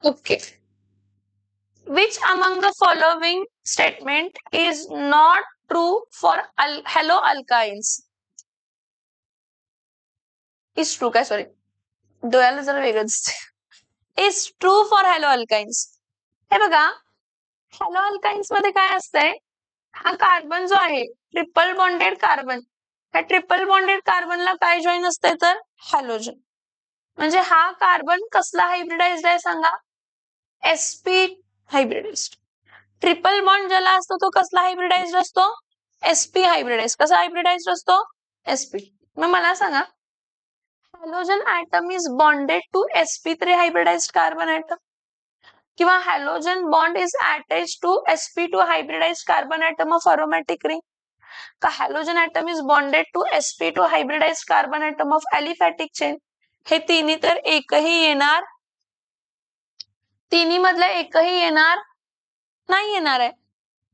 Okay. Which among the following statement is not true for haloalkynes? Is true काय sorry डोळ्याला जरा वेगळं दिसते. Is true for haloalkynes. हे बघा हॅलोअल्काइन्स मध्ये काय असतंय, हा कार्बन जो आहे ट्रिपल बॉन्डेड कार्बन, ह्या ट्रिपल बॉन्डेड कार्बनला काय जॉईन असते तर हॅलोजन. म्हणजे हा कार्बन कसला हायब्रिडाइज्ड आहे सांगा, sp हायब्रिडाइज्ड. ट्रिपल बॉन्ड ज्याला असतो तो कसला हायब्रिडाइज्ड असतो, sp हायब्रिडाइज्ड. कसा हायब्रिडाइज्ड असतो, sp. मग मला सांगा halogen atom is bonded to sp3 hybridized carbon atom किंवा halogen bond is attached to sp2 hybridized carbon atom of aromatic ring, का halogen atom is bonded to sp2 hybridized carbon atom of aliphatic chain. हे तिन्ही तर एकही येणार, तिन्ही मधलं एकही येणार नाही येणार आहे.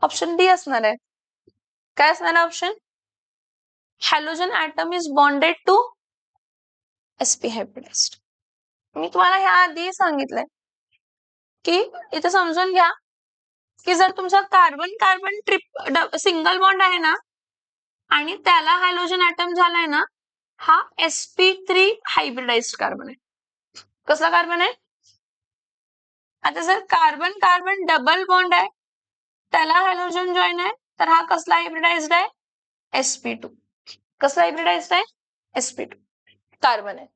ऑप्शन डी असणार आहे. काय असणार आहे option, halogen atom is bonded to sp hybridized. मी तुम्हाला ह्या आधी सांगितलंय की इथे समजून घ्या की जर तुमचा कार्बन कार्बन सिंगल बॉन्ड आहे ना आणि त्याला हॅलोजन ॲटम झालाय ना, हा sp3 हायब्रिडाइज्ड कार्बन आहे. कसला कार्बन आहे, आता जर कार्बन कार्बन डबल बॉन्ड आहे त्याला हॅलोजन जॉईन आहे तर हा कसला हायब्रिडाइज्ड आहे, sp2. कसला हायब्रिडाइज्ड आहे, sp2 कार्बन आहे.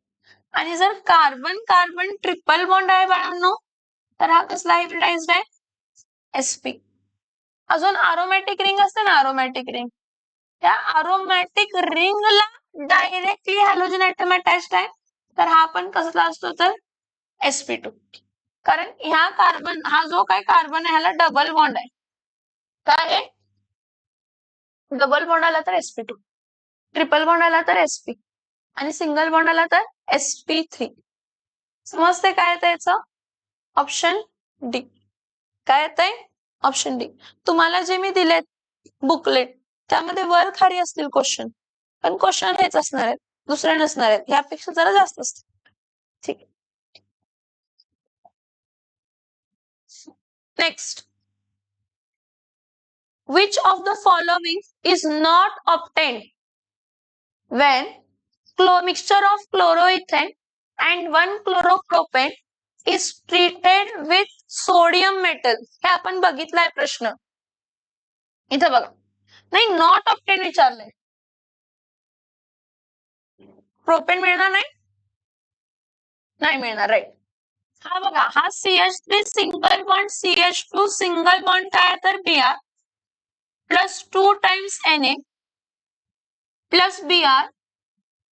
आणि जर कार्बन कार्बन ट्रिपल बॉन्ड आहे बाळांनो तर हा कसला हायब्रिडाइज्ड आहे, sp. अजून अरोमॅटिक रिंग असते ना, अरोमॅटिक रिंग, त्या अरोमॅटिक रिंगला डायरेक्टली हॅलोजन ॲटम अटॅच्ड आहे तर हा पण कसला असतो तर sp2. कारण ह्या कार्बन, हा जो काय कार्बन आहे ह्याला डबल बॉन्ड आहे. काय आहे, डबल बॉन्ड आला तर sp2, ट्रिपल बॉन्ड आला तर sp आणि सिंगल बॉन्ड आला तर sp3. समजते काय येतं याचं, ऑप्शन डी. काय येतंय, ऑप्शन डी. तुम्हाला जे मी दिलेत बुकलेट त्यामध्ये वर खाली असतील क्वेश्चन, पण क्वेश्चन हेच असणार आहेत, दुसरे नसणार आहेत, यापेक्षा जरा जास्त असतील. ठीक. Next, which of the following is not obtained when mixture of chloroethane and 1 chloropropane is treated with sodium metal. हे आपण बघितलाय प्रश्न, इथे बघा. नाही, नॉट ऑप्टेन विचारलंय, प्रोपेन मिळणार नाही, नाही मिळणार, राईट. हा बघा, हा CH3 single bond CH2 single bond काय तर Br plus 2 times Na plus Br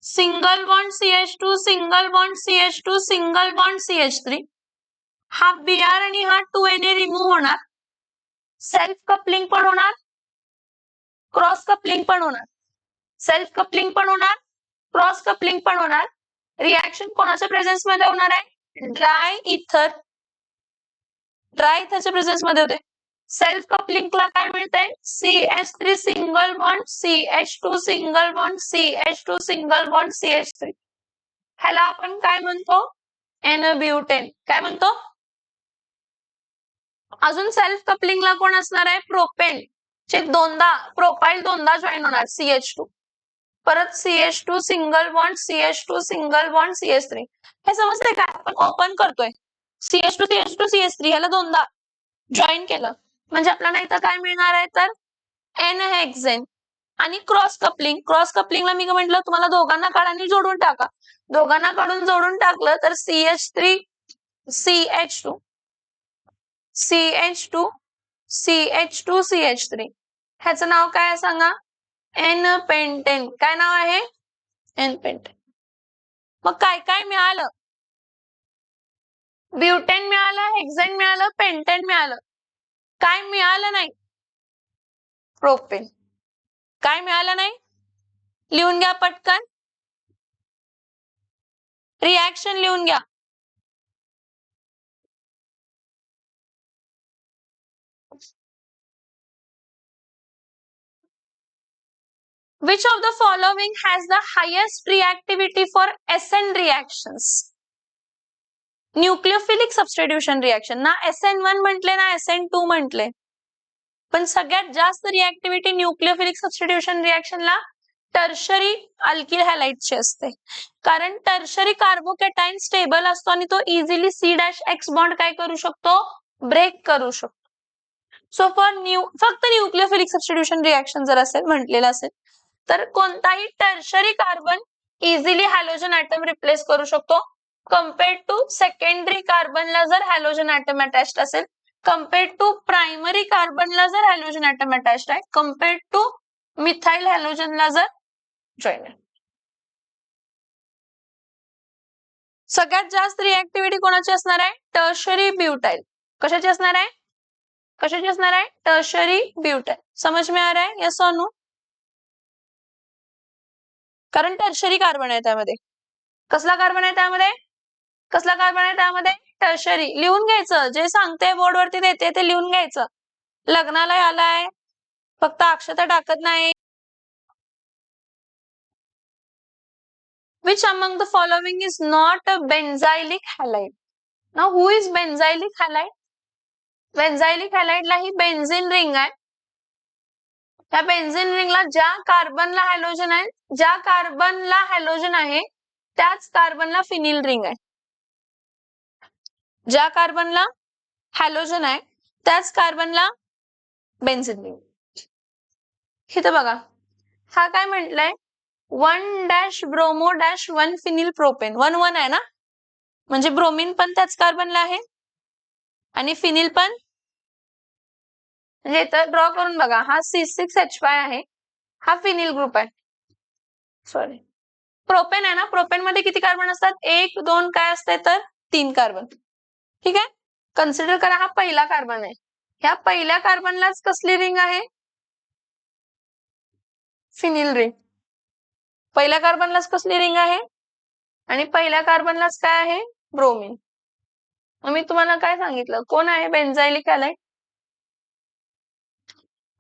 single bond CH2 single bond CH2 single bond CH3. हा Br आणि हा 2Na रिमूव्ह होणार, सेल्फ कपलिंग पण होणार, क्रॉस कपलिंग पण होणार. सेल्फ कपलिंग पण होणार, क्रॉस कपलिंग पण होणार. रिएक्शन कोणाच्या प्रेझेन्स मध्ये होणार आहे, ड्राय इथर, ड्राय इथरच्या प्रेझेन्स मध्ये होते. सेल्फ कपलिंगला काय मिळतंय, CH3 single bond CH2 single bond CH2 single bond CH3. ह्याला आपण काय म्हणतो, N-ब्युटेन. काय म्हणतो, अजून सेल्फ कपलिंगला कोण असणार आहे, प्रोपेन चे दोनदा, प्रोपाइल दोनदा जॉईन होणार CH2, परत CH2 single bond CH2 single bond CH3. हे समजतंय काय, आपण ओपन करतोय CH2 CH2 CH3 ह्याला दोनदा जॉईन केलं म्हणजे आपल्याला इथं काय मिळणार आहे तर एन हेक्सेन. आणि क्रॉस कपलिंग, क्रॉस कपलिंगला मी म्हटलं तुम्हाला दोघांना काढाने जोडून टाका, दोघांना काढून जोडून टाकलं तर CH3 CH2 CH2 CH2 CH3. ह्याचं नाव काय आहे सांगा, एन पेंटेन. काय नाव आहे, एन पेंटेन. मग काय काय मिळालं, ब्युटेन मिळालं, हेक्सेन मिळालं, पेंटेन मिळालं. काय मिळालं नाही, प्रोपेन. काय मिळालं नाही, लिहून घ्या पटकन, रिएक्शन लिहून घ्या. Which of the following has the highest reactivity for SN reactions? Nucleophilic substitution reaction ना SN1 म्हटले ना SN2 म्हटले, पण सगळ्यात जास्त रिएक्टिव्हिटी न्यूक्लियोफिलिक सबस्टिट्यूशन रिएक्शनला टर्शरी अल्किल हॅलाइडची असते, कारण टर्शरी कार्बोकॅटायन स्टेबल असतो आणि तो इझिली C'(X) बॉन्ड काय करू शकतो, ब्रेक करू शकतो. सो फक्त न्यूक्लियोफिलिक सबस्टिट्यूशन रिएक्शन जर असेल म्हटलेलं असेल तर कोणताही tertiary carbon easily halogen atom replace करू शकतो कंपेअर्ड टू सेकंडरी कार्बनला जर हॅलोजन ऍटम अटॅच्ड असेल, कंपेअर्ड टू प्रायमरी कार्बनला जर हॅलोजन ऍटम अटॅच्ड आहे, कंपेअर्ड टू मिथाइल हॅलोजनला जर जॉईन आहे. सगळ्यात जास्त रिएक्टिव्हिटी कोणाची असणार आहे, टर्शरी ब्यूटाइल. कशाची असणार आहे, कशाची असणार आहे, टर्शरी ब्यूटाइल. समझ में आ रहा है, यस और नो? कारण टर्शरी कार्बन आहे त्यामध्ये. कसला कार्बन आहे त्यामध्ये, कसला कार्बन आहे त्यामध्ये, टर्शरी. लिहून घ्यायचं, जे सांगते बोर्ड वरती देते ते लिहून घ्यायचं. लग्नाला आलाय फक्त अक्षता टाकत नाही. Which among the following is not a benzylic halide? Now who is benzylic halide? Benzylic हॅलाइडला ही बेन्झीन रिंग आहे. त्या बेन्झीन रिंगला ज्या कार्बनला हॅलोजन आहे, ज्या कार्बनला हॅलोजन आहे त्याच कार्बनला फिनिल रिंग आहे. ज्या कार्बनला हॅलोजन आहे त्याच कार्बनला बेन्झीन रिंग. इथं बघा, हा काय म्हटलंय, 1-ब्रोमो-1 फिनिल प्रोपेन. 1-1 आहे ना, म्हणजे ब्रोमीन पण त्याच कार्बनला आहे आणि फिनिल पण. म्हणजे इथं ड्रॉ करून बघा, हा C6H5 आहे, हा फिनिल ग्रुप आहे. सॉरी, प्रोपेन आहे ना, प्रोपेन मध्ये किती कार्बन असतात, 1, 2 काय असते तर 3 कार्बन. ठीक आहे, कन्सिडर करा हा पहिला कार्बन आहे. ह्या पहिल्या कार्बनलाच कसली रिंग आहे, फिनिल रिंग. पहिल्या कार्बनलाच कसली रिंग आहे आणि पहिल्या कार्बनलाच काय आहे, ब्रोमीन. मी तुम्हाला काय सांगितलं, कोण आहे बेन्झाइलिक हॅलाइड.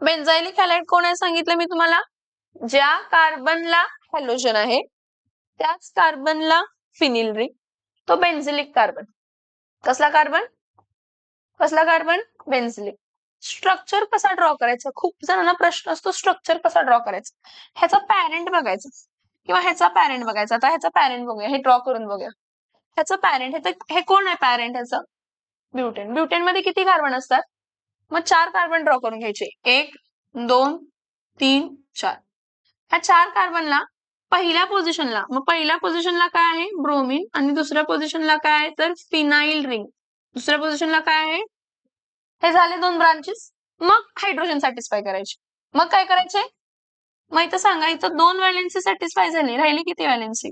बेन्झाइलिक हॅलाइड कोण आहे सांगितलं मी तुम्हाला, ज्या कार्बनला हॅलोजन आहे त्याच कार्बनला फिनिल रिंग, तो बेन्झिलिक कार्बन. कसला कार्बन, कसला कार्बन, बेन्झिलिक. स्ट्रक्चर कसा ड्रॉ करायचा, खूप जणांना प्रश्न असतो स्ट्रक्चर कसा ड्रॉ करायचा. ह्याचा पॅरेंट बघायचा किंवा ह्याचा पॅरेंट बघायचा. आता ह्याचा पॅरेंट बघूया, हे ड्रॉ करून बघूया. ह्याचं पॅरेंट, हे कोण आहे पॅरेंट ह्याचं, ब्युटेन. ब्युटेन मध्ये किती कार्बन असतात, मग 4 कार्बन ड्रॉ करून घ्यायचे, 1, 2, 3, 4. ह्या 4 कार्बनला पहिल्या पोझिशनला, मग पहिल्या पोझिशनला काय आहे, ब्रोमीन, आणि दुसऱ्या पोझिशनला काय आहे तर फिनाइल रिंग. दुसऱ्या पोझिशनला काय आहे, हे झाले 2 ब्रांचेस. मग हायड्रोजन सॅटिस्फाय करायचे. मग काय करायचे, मग इथं सांगा, इथं 2 व्हॅलेन्सी सॅटिस्फाय झाली, राहिली किती व्हॅलेन्सी,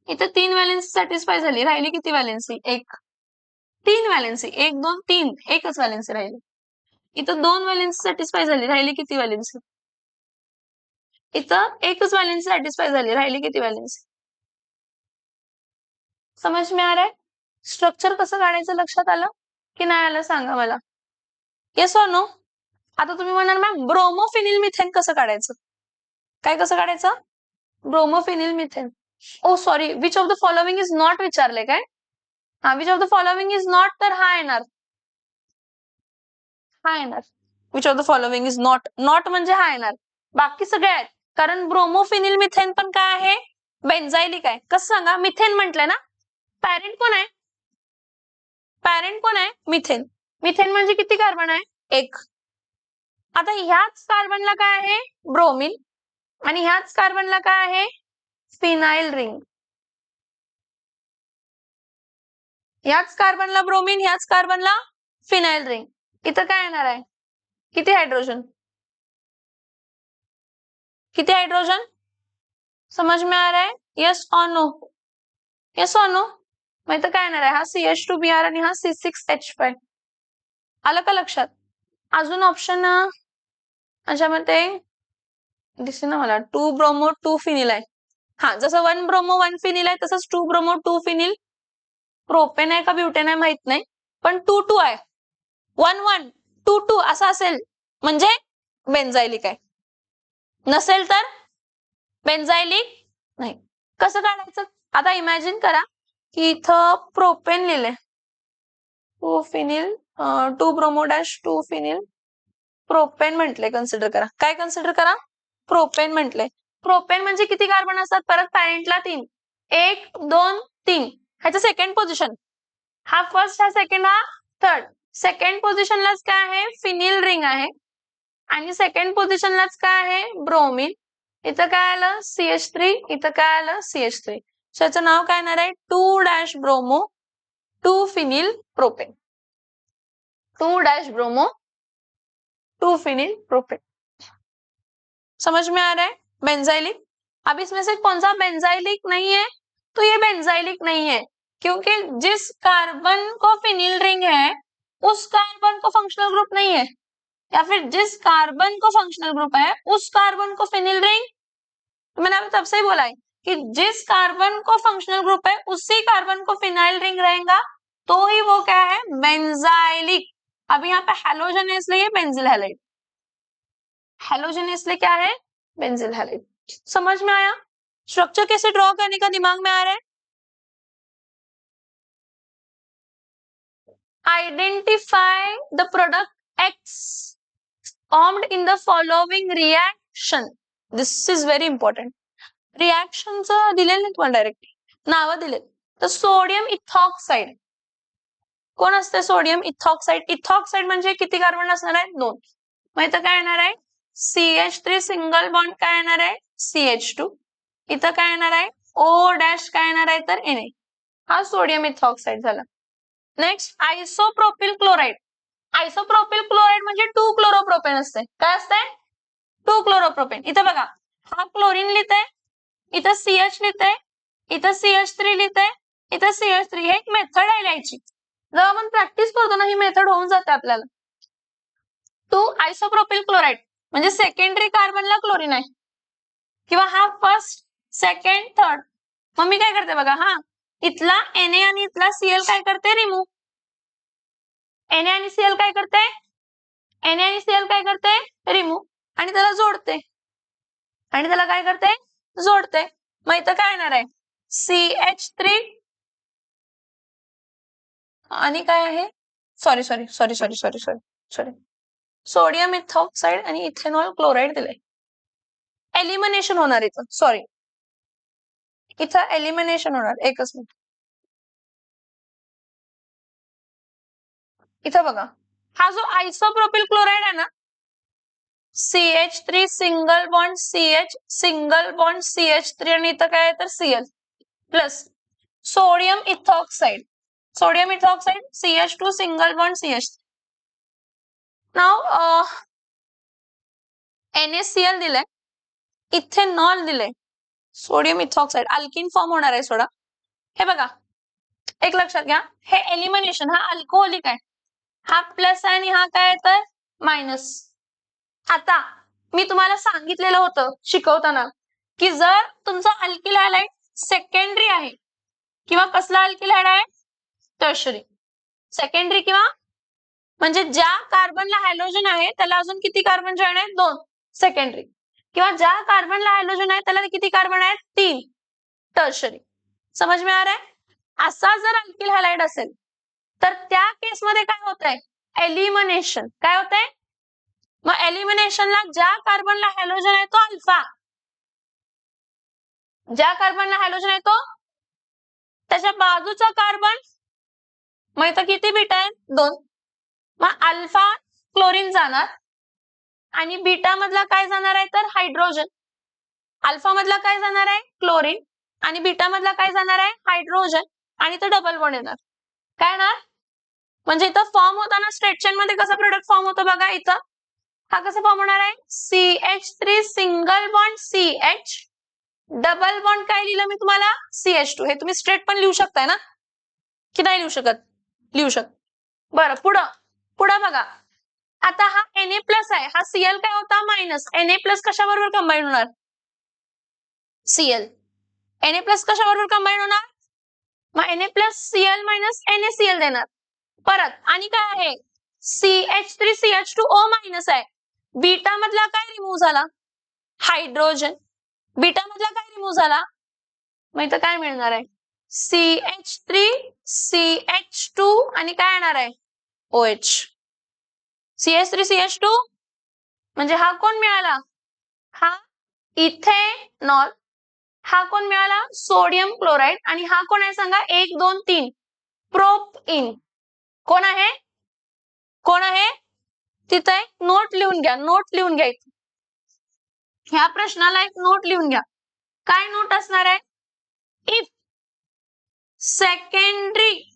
इथं 3 व्हॅलेन्सी सॅटिस्फाय झाली, राहिली किती व्हॅलेन्सी, 1. 3 व्हॅलेन्सी, 1, 2, 3, एकच व्हॅलेन्सी राहिली. इथं 2 व्हॅलेन्सी सॅटिस्फाय झाली, राहिली किती व्हॅलेन्सी, इथं एकच व्हॅलेन्सी सॅटिस्फाय झाली, राहिली किती व्हॅलेन्सी. समज में आ रहा है, स्ट्रक्चर कसं काढायचं लक्षात आलं की नाही आलं सांगा मला, येस और नो. आता तुम्ही म्हणाल मॅम ब्रोमोफिनिल मिथेन कसं काढायचं, काय कसं काढायचं, bromophenyl methane. Oh sorry, which of the following is not विचारले काय, हा which of the following is not, तर हा येणार, हा येणार. Which of the following is not, not म्हणजे हा येणार, बाकी सगळे आहेत. कारण ब्रोमोफिनिल मिथेन पण काय आहे, बेन्झाइलिक आहे. कसं सांगा, मिथेन म्हटलंय ना, पॅरेंट कोण आहे, पॅरेंट कोण आहे, मिथेन. मिथेन म्हणजे किती कार्बन आहे, 1. आता ह्याच कार्बनला काय आहे, ब्रोमीन, आणि ह्याच कार्बनला काय आहे, फिनाइल रिंग. ह्याच कार्बनला ब्रोमीन, ह्याच कार्बनला फिनाइल रिंग. इथं काय येणार आहे, किती हायड्रोजन, किती हायड्रोजन, समझ में आ रहा है, यस और नो, यस और नो. मग इथं काय येणार आहे, हा CH2Br आणि हा C6H5. आलं का लक्षात. अजून ऑप्शन माझ्यामध्ये दिसेना मला, 2 ब्रोमो 2 फिनिल आहे. हा, जसं 1 ब्रोमो 1 फिनिल आहे तसंच 2 ब्रोमो 2 फिनिल प्रोपेन आहे का ब्युटेन आहे माहित नाही, पण 2-2 आहे. 1-1 2-2 असं असेल म्हणजे बेन्झाइलिक आहे, नसेल तर बेन्झाइलिक नाही. कसं काढायचं, आता इमॅजिन करा की इथं प्रोपेन लिहिलंय, 2 phenyl 2 bromo dash 2 phenyl propane म्हटले, कन्सिडर करा. काय कन्सिडर करा? प्रोपेन म्हटले. प्रोपेन म्हणजे किती कार्बन असतात? परत पॅरेंटला 3, 1 2 3. ह्याचं सेकंड पोझिशन, हा फर्स्ट, हा सेकंड, हा थर्ड. सेकंड पोझिशनलाच काय आहे? फिनिल रिंग आहे. आणि सेकंड पोझिशनलाच काय आहे? ब्रोमिन. इथं काय आलं? CH3. इथं काय आलं? CH3. याचं नाव काय येणार आहे? 2 dash bromo 2 phenyl propane. 2 dash bromo 2 phenyl propane. समझ में आ रहा है? बेंजाइलिक. अब इसमें से कौन सा बेंजाइलिक नहीं है? तो ये बेंजाइलिक नहीं है, क्योंकि जिस कार्बन को फिनिल रिंग है उस कार्बन को फंक्शनल ग्रुप नहीं है, या फिर जिस कार्बन को फंक्शनल ग्रुप है उस कार्बन को फिनिल रिंग. मैंने अभी तब से ही बोला है कि जिस कार्बन को फंक्शनल ग्रुप है उसी कार्बन को फिनाइल रिंग रहेगा, तो ही वो क्या है? बेंजाइलिक. अब यहाँ पे हैलोजन है इसलिए बेंजिल हैलाइड. हैलोजन इसलिए क्या है? Benzyl halide. समझ में आया? स्ट्रक्चर कैसे ड्रॉ करने का दिमाग में आ रहा है? Identify the product X formed in the following reaction. This is very important. रिएक्शनचं दिलेलं नाही तुम्हाला डायरेक्ट, नावं दिलेत. तर सोडियम इथॉक्साइड. कोण असते सोडियम इथॉक्साइड? इथॉक्साइड म्हणजे किती कार्बन असणार आहे? 2. मग इथं काय येणार आहे? CH3 सिंगल बॉन्ड काय येणार आहे? CH2. इथं काय येणार आहे? O डॅश काय येणार आहे? तर Na. हा सोडियम इथॉक्साइड झाला. Next isopropyl chloride. Isopropyl chloride म्हणजे 2 क्लोरोप्रोपेन असते. काय असते? 2 क्लोरोप्रोपेन. इथं बघा, हा क्लोरीन लिहिते, इथं CH लिहिते, इथं CH3 लिहिते, इथं CH3. हे एक मेथड आहे लिहायची. जेव्हा आपण प्रॅक्टिस करतो ना, ही मेथड होऊन जाते आपल्याला. 2 आयसोप्रोपिल क्लोराइड म्हणजे सेकंडरी कार्बनला क्लोरीन आहे, किंवा हा फर्स्ट, सेकंड, थर्ड. मग मी काय करते बघा, हा इथला Na आणि इथला Cl काय करते? रिमूव्ह. Na आणि Cl काय करते? Na आणि Cl काय करते? रिमूव्ह. आणि त्याला जोडते, आणि त्याला काय करते? जोडते. मग इथं काय येणार आहे? CH3 आणि काय आहे? सॉरी सोडियम इथॉक्साइड आणि इथेनॉल क्लोराइड दिले. एलिमिनेशन होणार इथं, सॉरी, इथं एलिमिनेशन होणार. एकच मिनिट. इथं बघा, हा जो आयसोप्रोपिल क्लोराइड आहे ना, CH3 single bond CH single bond CH3 आणि इथं काय आहे? तर Cl plus sodium ethoxide. Sodium ethoxide CH2 single bond CH. नाव NaCl दिलंय, इथेनॉल दिलंय, सोडियम इथॉक्साइड अल्किन फॉर्म होणार आहे सोडा. हे बघा, एक लक्षात घ्या, हे एलिमिनेशन, हा अल्कोहोलिक आहे, हा प्लस आहे आणि हा काय आहे? तर मायनस. आता मी तुम्हाला सांगितलेलं होतं शिकवताना की जर तुमचा अल्किल हॅलाइड सेकंडरी आहे, किंवा कसला अल्किल हॅलाइड आहे? टर्शरी. सेकंडरी किंवा म्हणजे ज्या कार्बनला हॅलोजन आहे त्याला अजून किती कार्बन जॉईन आहेत? 2. सेकंडरी. किंवा ज्या कार्बनला हॅलोजन आहे त्याला किती कार्बन आहेत? 3. टर्शरी. समझ में आ रहा है? असा जर अल्किल हॅलाइड असेल तर त्या केसमध्ये काय होतंय? एलिमिनेशन. काय होतंय? मग एलिमिनेशनला ज्या कार्बनला हॅलोजन आहे तो अल्फा, ज्या कार्बनला हॅलोजन आहे तो, त्याच्या बाजूचा कार्बन, मग इथं किती बीटा आहेत? 2. मग अल्फा क्लोरीन जाणार आणि बीटा मधला काय जाणार आहे? तर हायड्रोजन. अल्फा मधला काय जाणार आहे? क्लोरीन. आणि बीटा मधला काय जाणार आहे? हायड्रोजन. आणि तो डबल बॉन्ड येणार. काय येणार? म्हणजे इथं फॉर्म होताना स्ट्रेट चेन मध्ये कसा प्रोडक्ट फॉर्म होतो बघा, इथं हा कसा फॉर्म होणार आहे? CH3 single bond CH double bond काय लिहिलं मी तुम्हाला? CH2. हे तुम्ही स्ट्रेट पण लिहू शकताय ना, की नाही लिहू शकत? लिहू शकत. बरं, पुढं बघा, आता हा Na प्लस आहे, हा Cl काय होता? मायनस. Na प्लस कशाबरोबर कंबाईन होणार? Cl. Na प्लस कशाबरोबर कंबाईन होणार? मग Na plus Cl minus NaCl देणार. परत आणि काय आहे? CH3 CH2O मायनस आहे. बीटा मधला काय रिमूव्ह झाला? हायड्रोजन. बीटा मधला काय रिमूव्ह झाला? मग इथं काय मिळणार आहे? CH3 CH2 आणि काय येणार आहे OH. CH3 CH2 म्हणजे हा कोण मिळाला, हा इथेनॉल. हा कोण मिळाला, सोडियम क्लोराईड. आणि हा कोण आहे सांगा, 1 2 3 प्रोपइन. कोण आहे, कोण आहे, तिथे एक नोट लिहून घ्या, नोट लिहून घ्या. ह्या प्रश्नाला एक नोट लिहून घ्या. काय नोट असणार आहे, if secondary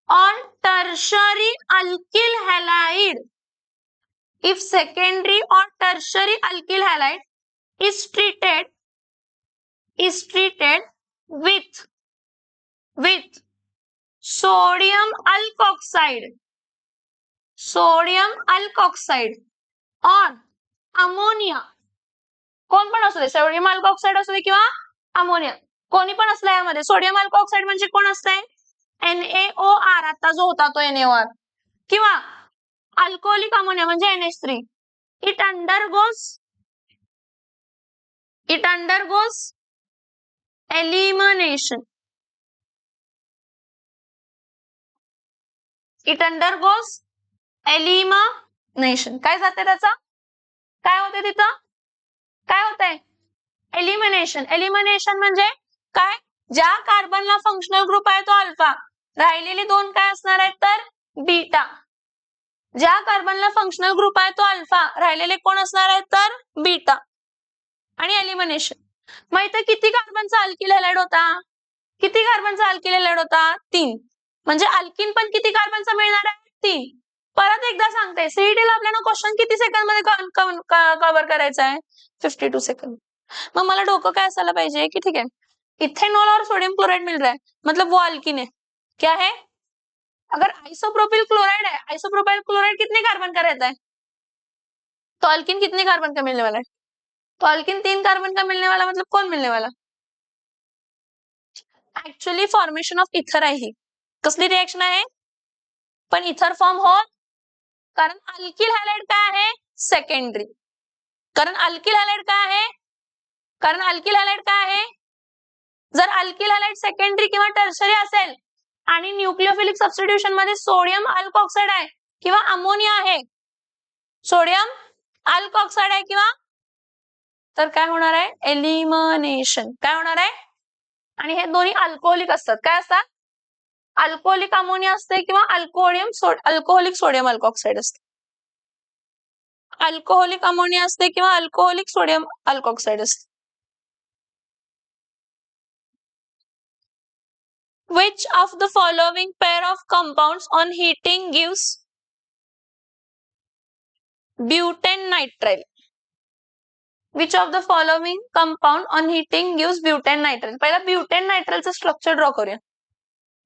on tertiary alkyl halide, if secondary or tertiary alkyl halide is treated with sodium alkoxide or ammonia. कोण पण असू दे, सोडियम अल्कोक्साइड असू दे किंवा अमोनिया, कोणी पण असलं यामध्ये. सोडियम अल्कोक्साइड म्हणजे कोण असतंय, NaOR, आता जो होता तो NaOR, किंवा अल्कोहोलिक अमोनिया म्हणजे NH3. It undergoes elimination. काय जाते त्याचा, काय होते तिथं, काय होतंय, एलिमिनेशन म्हणजे काय, ज्या कार्बनला फंक्शनल ग्रुप आहे तो अल्फा, राहिलेले दोन काय असणार आहेत तर बीटा. ज्या कार्बनला फंक्शनल ग्रुप आहे तो अल्फा, राहिलेले कोण असणार आहेत तर बीटा. आणि एलिमिनेशन. मग इथे किती कार्बनचा अल्किल हॅलाइड होता, किती कार्बनचा अल्किल हॅलाइड होता, 3. म्हणजे अल्किन पण किती कार्बनचा मिळणार आहे, 3. परत एकदा सांगते, सीईटीला आपल्याला क्वेश्चन किती सेकंड मध्ये कव्हर करायचा आहे, 52 सेकंड. मग मला डोकं काय असायला पाहिजे की ठीक है, इथेनॉल और सोडियम क्लोराइड मिल रहा है, मतलब वो अल्किन है. क्या है, अगर आइसोप्रोपिल क्लोराइड है, आइसोप्रोपाइल क्लोराइड कितने कार्बन का रहता है, तो अल्किन कितने कार्बन का मिलने वाला है, तो अल्किन 3 कार्बन का मिलने वाला, मतलब कौन मिलने वाला, ऍक्च्युअली फॉर्मेशन ऑफ इथर आहे ही. कसली रिएक्शन आहे, पण इथर फॉर्म हो, कारण अल्किल हॅलाइड काय आहे, सेकंडरी. कारण अल्किल हॅलाइड काय आहे, कारण अल्किल हॅलाइड काय आहे, जर अल्किल हॅलाइड सेकंडरी किंवा टर्शरी असेल आणि न्यूक्लियोफिलिक सबस्टिट्यूशन मध्ये सोडियम अल्कोक्साइड आहे किंवा अमोनिया आहे, सोडियम अल्कोक्साइड आहे किंवा, तर काय होणार आहे, एलिमिनेशन. काय होणार आहे, आणि हे दोन्ही अल्कोहोलिक असतात. काय असतात, अल्कोहोलिक अमोनिया असते किंवा अल्कोहोलिक सोडियम अल्कोक्साइड असते. अल्कोहोलिक अमोनिया असते किंवा अल्कोहोलिक सोडियम अल्कोक्साइड असते. Which of the following pair of compounds on heating gives butanediol? Which of the following compound on heating gives butanediol? पहिला butanediolचं स्ट्रक्चर ड्रॉ करूया.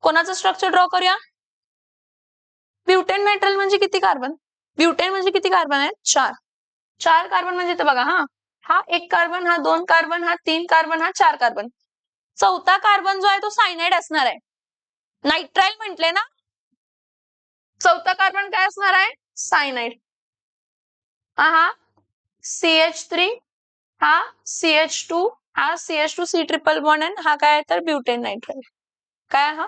कोणाचं structure draw करूया, ब्युटेनाइट्राइल म्हणजे किती कार्बन, ब्युटेन म्हणजे किती कार्बन आहे, 4. 4 कार्बन म्हणजे इथे बघा, हा 1 कार्बन, हा 2 कार्बन, हा 3 कार्बन, हा 4 कार्बन. चौथा कार्बन जो आहे तो सायनाइड असणार आहे. नाइट्राइल म्हटले ना, चौथा कार्बन काय असणार आहे, सायनाइड. हा CH3, हा CH2, हा CH2 C triple bond N, हा काय तर ब्युटेनाइट्राइल. काय हा,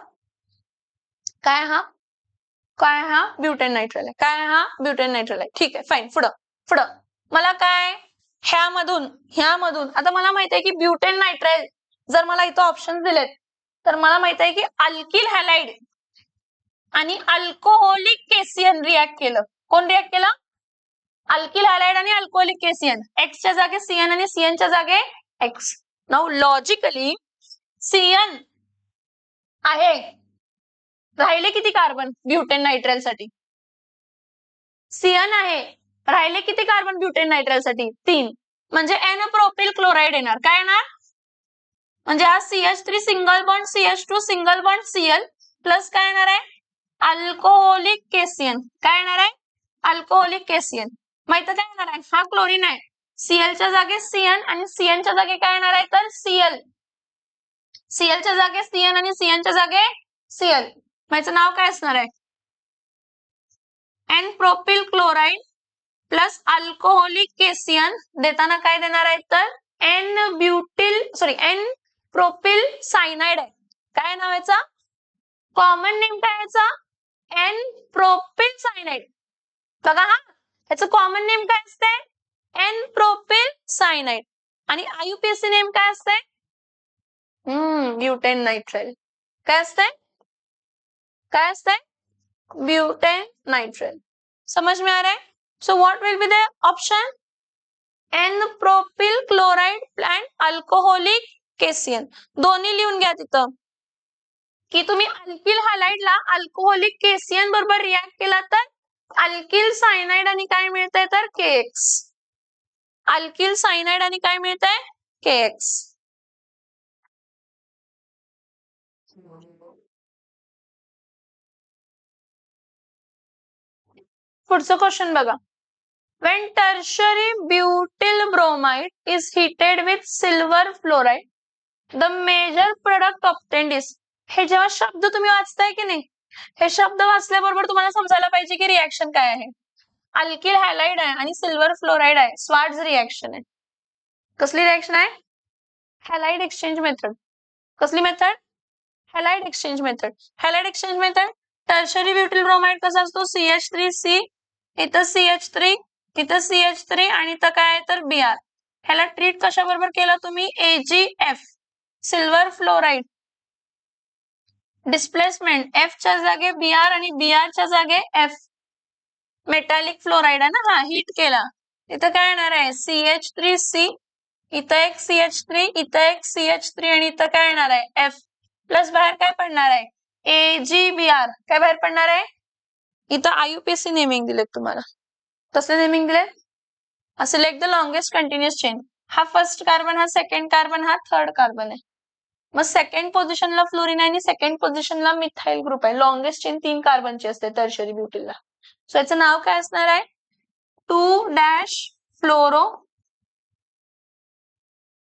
काय हा, काय हा ब्युटेनाइट्राइल आहे, काय हा ब्युटेनाइट्राइल आहे. ठीक आहे, फाईन. पुढं मला काय, ह्यामधून आता मला माहित आहे की ब्युटेनाइट्राइल, जर मला इथं ऑप्शन दिलेत तर मला माहित आहे की अल्किल हॅलाइड आणि अल्कोहोलिक केसियन रिॲक्ट केलं. कोण रिॲक्ट केलं, अल्किल हॅलाइड आणि अल्कोहोलिक केसियन. एक्सच्या जागे सीएन आणि सीएनच्या जागे एक्स. नाउ लॉजिकली सीएन आहे, राहिले किती कार्बन ब्युटेनाइट्राइल साठी, सीएन आहे, राहिले किती कार्बन ब्युटेनाइट्राइल साठी, 3. म्हणजे एन प्रोपिल क्लोराइड येणार. काय येणार, म्हणजे हा CH3 single bond CH2 single bond Cl plus काय येणार आहे, अल्कोहोलिक केसियन. काय येणार आहे, अल्कोहोलिक केसियन. माहित काय येणार आहे, हा क्लोरीन आहे, Clच्या जागे Cn आणि Cnच्या जागे काय येणार आहे तर Cl. Clच्या जागे Cn आणि Cnच्या जागे Cl. माझं नाव काय असणार आहे, n propyl chloride plus alcoholic KCN. देताना काय देणार आहे तर एन प्रोपिल सायनाइड आहे. काय नाव याचा? कॉमन नेम काय याचा? N propyl cyanide. बघा हा, याचं कॉमन नेम काय असते? N propyl cyanide. आणि आयुपीएसी नेम काय असते? Butane nitrile. काय असते? काय असते? Butane nitrile. समझ में आ रहा है? So what will be the option? N propyl chloride and alcoholic KCN. दोन्ही लिहून घ्या तिथं की तुम्ही अल्किल हॅलाइडला अल्कोहोलिक केसियन बरोबर रिॲक्ट केला तर अल्किल सायनाइड आणि काय मिळतंय तर केएक्स. अल्किल सायनाइड आणि काय मिळतंय? केएक्स. पुढचं क्वेश्चन बघा. When tertiary butyl bromide is heated with silver fluoride, the major product obtained is. हे जेव्हा शब्द तुम्ही वाचताय की नाही, हे शब्द वाचल्याबरोबर तुम्हाला समजायला पाहिजे की रिएक्शन काय आहे. अल्किल हॅलाइड आहे आणि सिल्वर फ्लोराइड आहे. स्वार्ट्झ रिएक्शन आहे. कसली रिएक्शन आहे? Halide exchange method. कसली method? Halide exchange method. Halide exchange method tertiary butyl bromide कसा असतो? CH3C, इथं CH3, इथं CH3 आणि इथं काय आहे तर Br. ह्याला ट्रीट कशा बरोबर केला तुम्ही? AgF, silver fluoride. Displacement F च्या जागे Br आणि Br च्या जागे F. मेटॅलिक फ्लोराइड आहे ना हा, हीट केला. इथं काय येणार आहे? CH3C, इथं एक CH3, इथं एक CH3 आणि इथं काय येणार आहे? F. प्लस बाहेर काय पडणार आहे? AgBr. काय बाहेर पडणार आहे? इथं आयुपीएसी नेमिंग दिले तुम्हाला. कसले नेमिंग दिले? Select the longest continuous chain. हा फर्स्ट कार्बन, हा सेकंड कार्बन, हा थर्ड कार्बन आहे. मग सेकंड पोझिशनला फ्लोरीन आहे आणि सेकंड पोझिशनला मिथाइल ग्रुप आहे. लॉंगेस्ट चेन 3 कार्बनची असते टर्शरी ब्युटिलला. सो याचं नाव काय असणार आहे? 2-फ्लोरो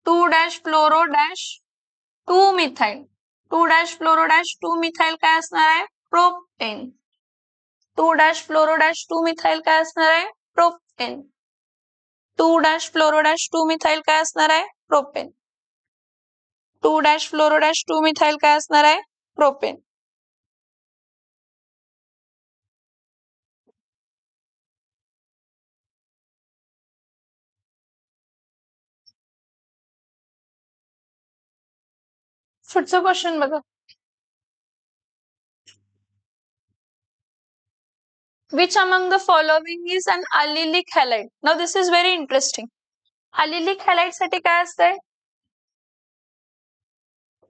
2-फ्लोरो-2 मिथाइल. 2-फ्लोरो-2 मिथाइल काय असणार आहे? प्रोपेन. 2-फ्लोरो-2 मिथाइल काय असणार आहे? प्रोपेन. 2-फ्लोरो-2 मिथाइल काय असणार आहे? प्रोपेन. 2-फ्लोरो-2 मिथाइल काय असणार आहे? प्रोपेन. पुढचं क्वेश्चन बघा. Which among the following is an allylic halide? Now this is very interesting. Allylic halide साठी काय असते?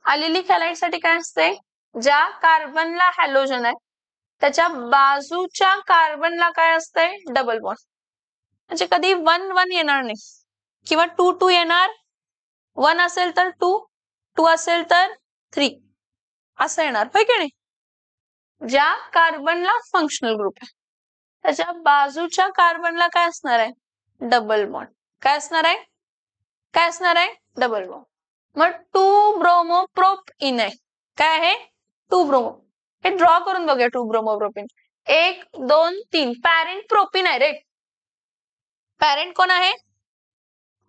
अलिलिक हॅलाइड साठी काय असते? ज्या कार्बनला हॅलोजन आहे त्याच्या बाजूच्या कार्बनला काय असतंय? Double bond. म्हणजे कधी 1-1 येणार नाही किंवा 2-2 येणार. 1 असेल तर 2, 2 असेल तर 3 असं येणार, होय की नाही? ज्या कार्बनला फंक्शनल ग्रुप आहे त्याच्या बाजूच्या कार्बनला काय असणार आहे? Double bond. काय असणार आहे? काय असणार आहे? Double bond. मग 2-ब्रोमोप्रोपीन आहे. काय आहे? 2-ब्रोमो. हे ड्रॉ करून बघूया. 2-ब्रोमोप्रोपीन 1, 2, 3. पॅरेंट प्रोपीन आहे रे. पॅरेंट कोण आहे?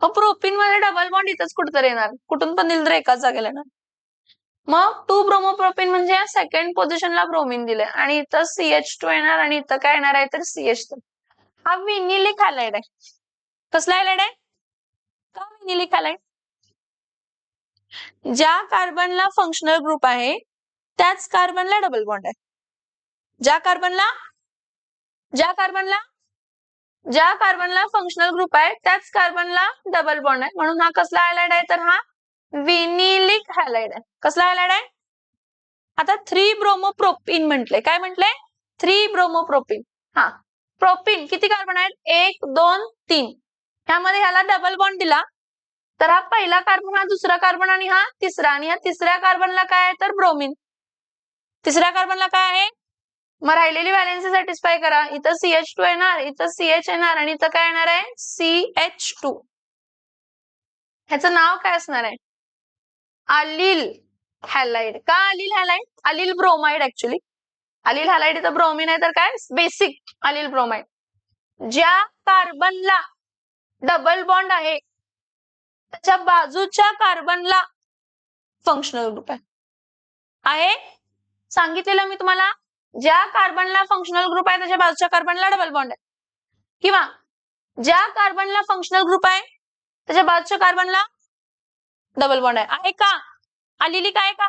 प्रोपीन मध्ये डबल बॉन्ड इथंच कुठेतरी येणार. कुठून पण दिलं तर एकाच जागेला येणार. मग 2-ब्रोमोप्रोपीन म्हणजे या सेकंड पोझिशनला ब्रोमीन दिलंय आणि इथं CH2 येणार आणि इथं काय येणार आहे तर CH3. हा विनिलिक हॅलाइड आहे. कसला हॅलाइड आहे? का विनिलिक हॅलाइड? ज्या कार्बनला फंक्शनल ग्रुप आहे त्याच कार्बनला डबल बॉन्ड आहे. ज्या कार्बनला फंक्शनल ग्रुप आहे त्याच कार्बनला डबल बॉन्ड आहे. म्हणून हा कसला हॅलाइड आहे तर हा विनिलिक हॅलाइड आहे. कसला हॅलाइड आहे? आता 3-ब्रोमोप्रोपीन म्हटले. काय म्हटले? 3-ब्रोमोप्रोपीन. हा, प्रोपीन किती कार्बन आहेत? 1, 2, 3. ह्यामध्ये ह्याला डबल बॉन्ड दिला तर हा पहिला कार्बन, हा दुसरा कार्बन आणि हा तिसरा. आणि या तिसऱ्या कार्बनला काय आहे तर ब्रोमीन. तिसऱ्या कार्बनला काय आहे? मग राहिलेली व्हॅलेन्सी सॅटिस्फाय करा. इथं CH2 येणार, इथं CH येणार आणि इथं काय येणार आहे? CH2. ह्याचं नाव काय असणार आहे? अलिल हॅलाइड. का अलिल हॅलाइड? अलिल bromide actually. अलिल हॅलाइड इथं ब्रोमीन आहे तर काय? Basic अलिल bromide. ज्या कार्बनला डबल बॉन्ड आहे त्याच्या बाजूच्या कार्बनला फंक्शनल ग्रुप आहे. आहे सांगितलेलं मी तुम्हाला, ज्या कार्बनला फंक्शनल ग्रुप आहे त्याच्या बाजूच्या कार्बनला डबल बॉन्ड आहे, किंवा ज्या कार्बनला फंक्शनल ग्रुप आहे त्याच्या बाजूच्या कार्बनला डबल बॉन्ड आहे का? आलेली काय का?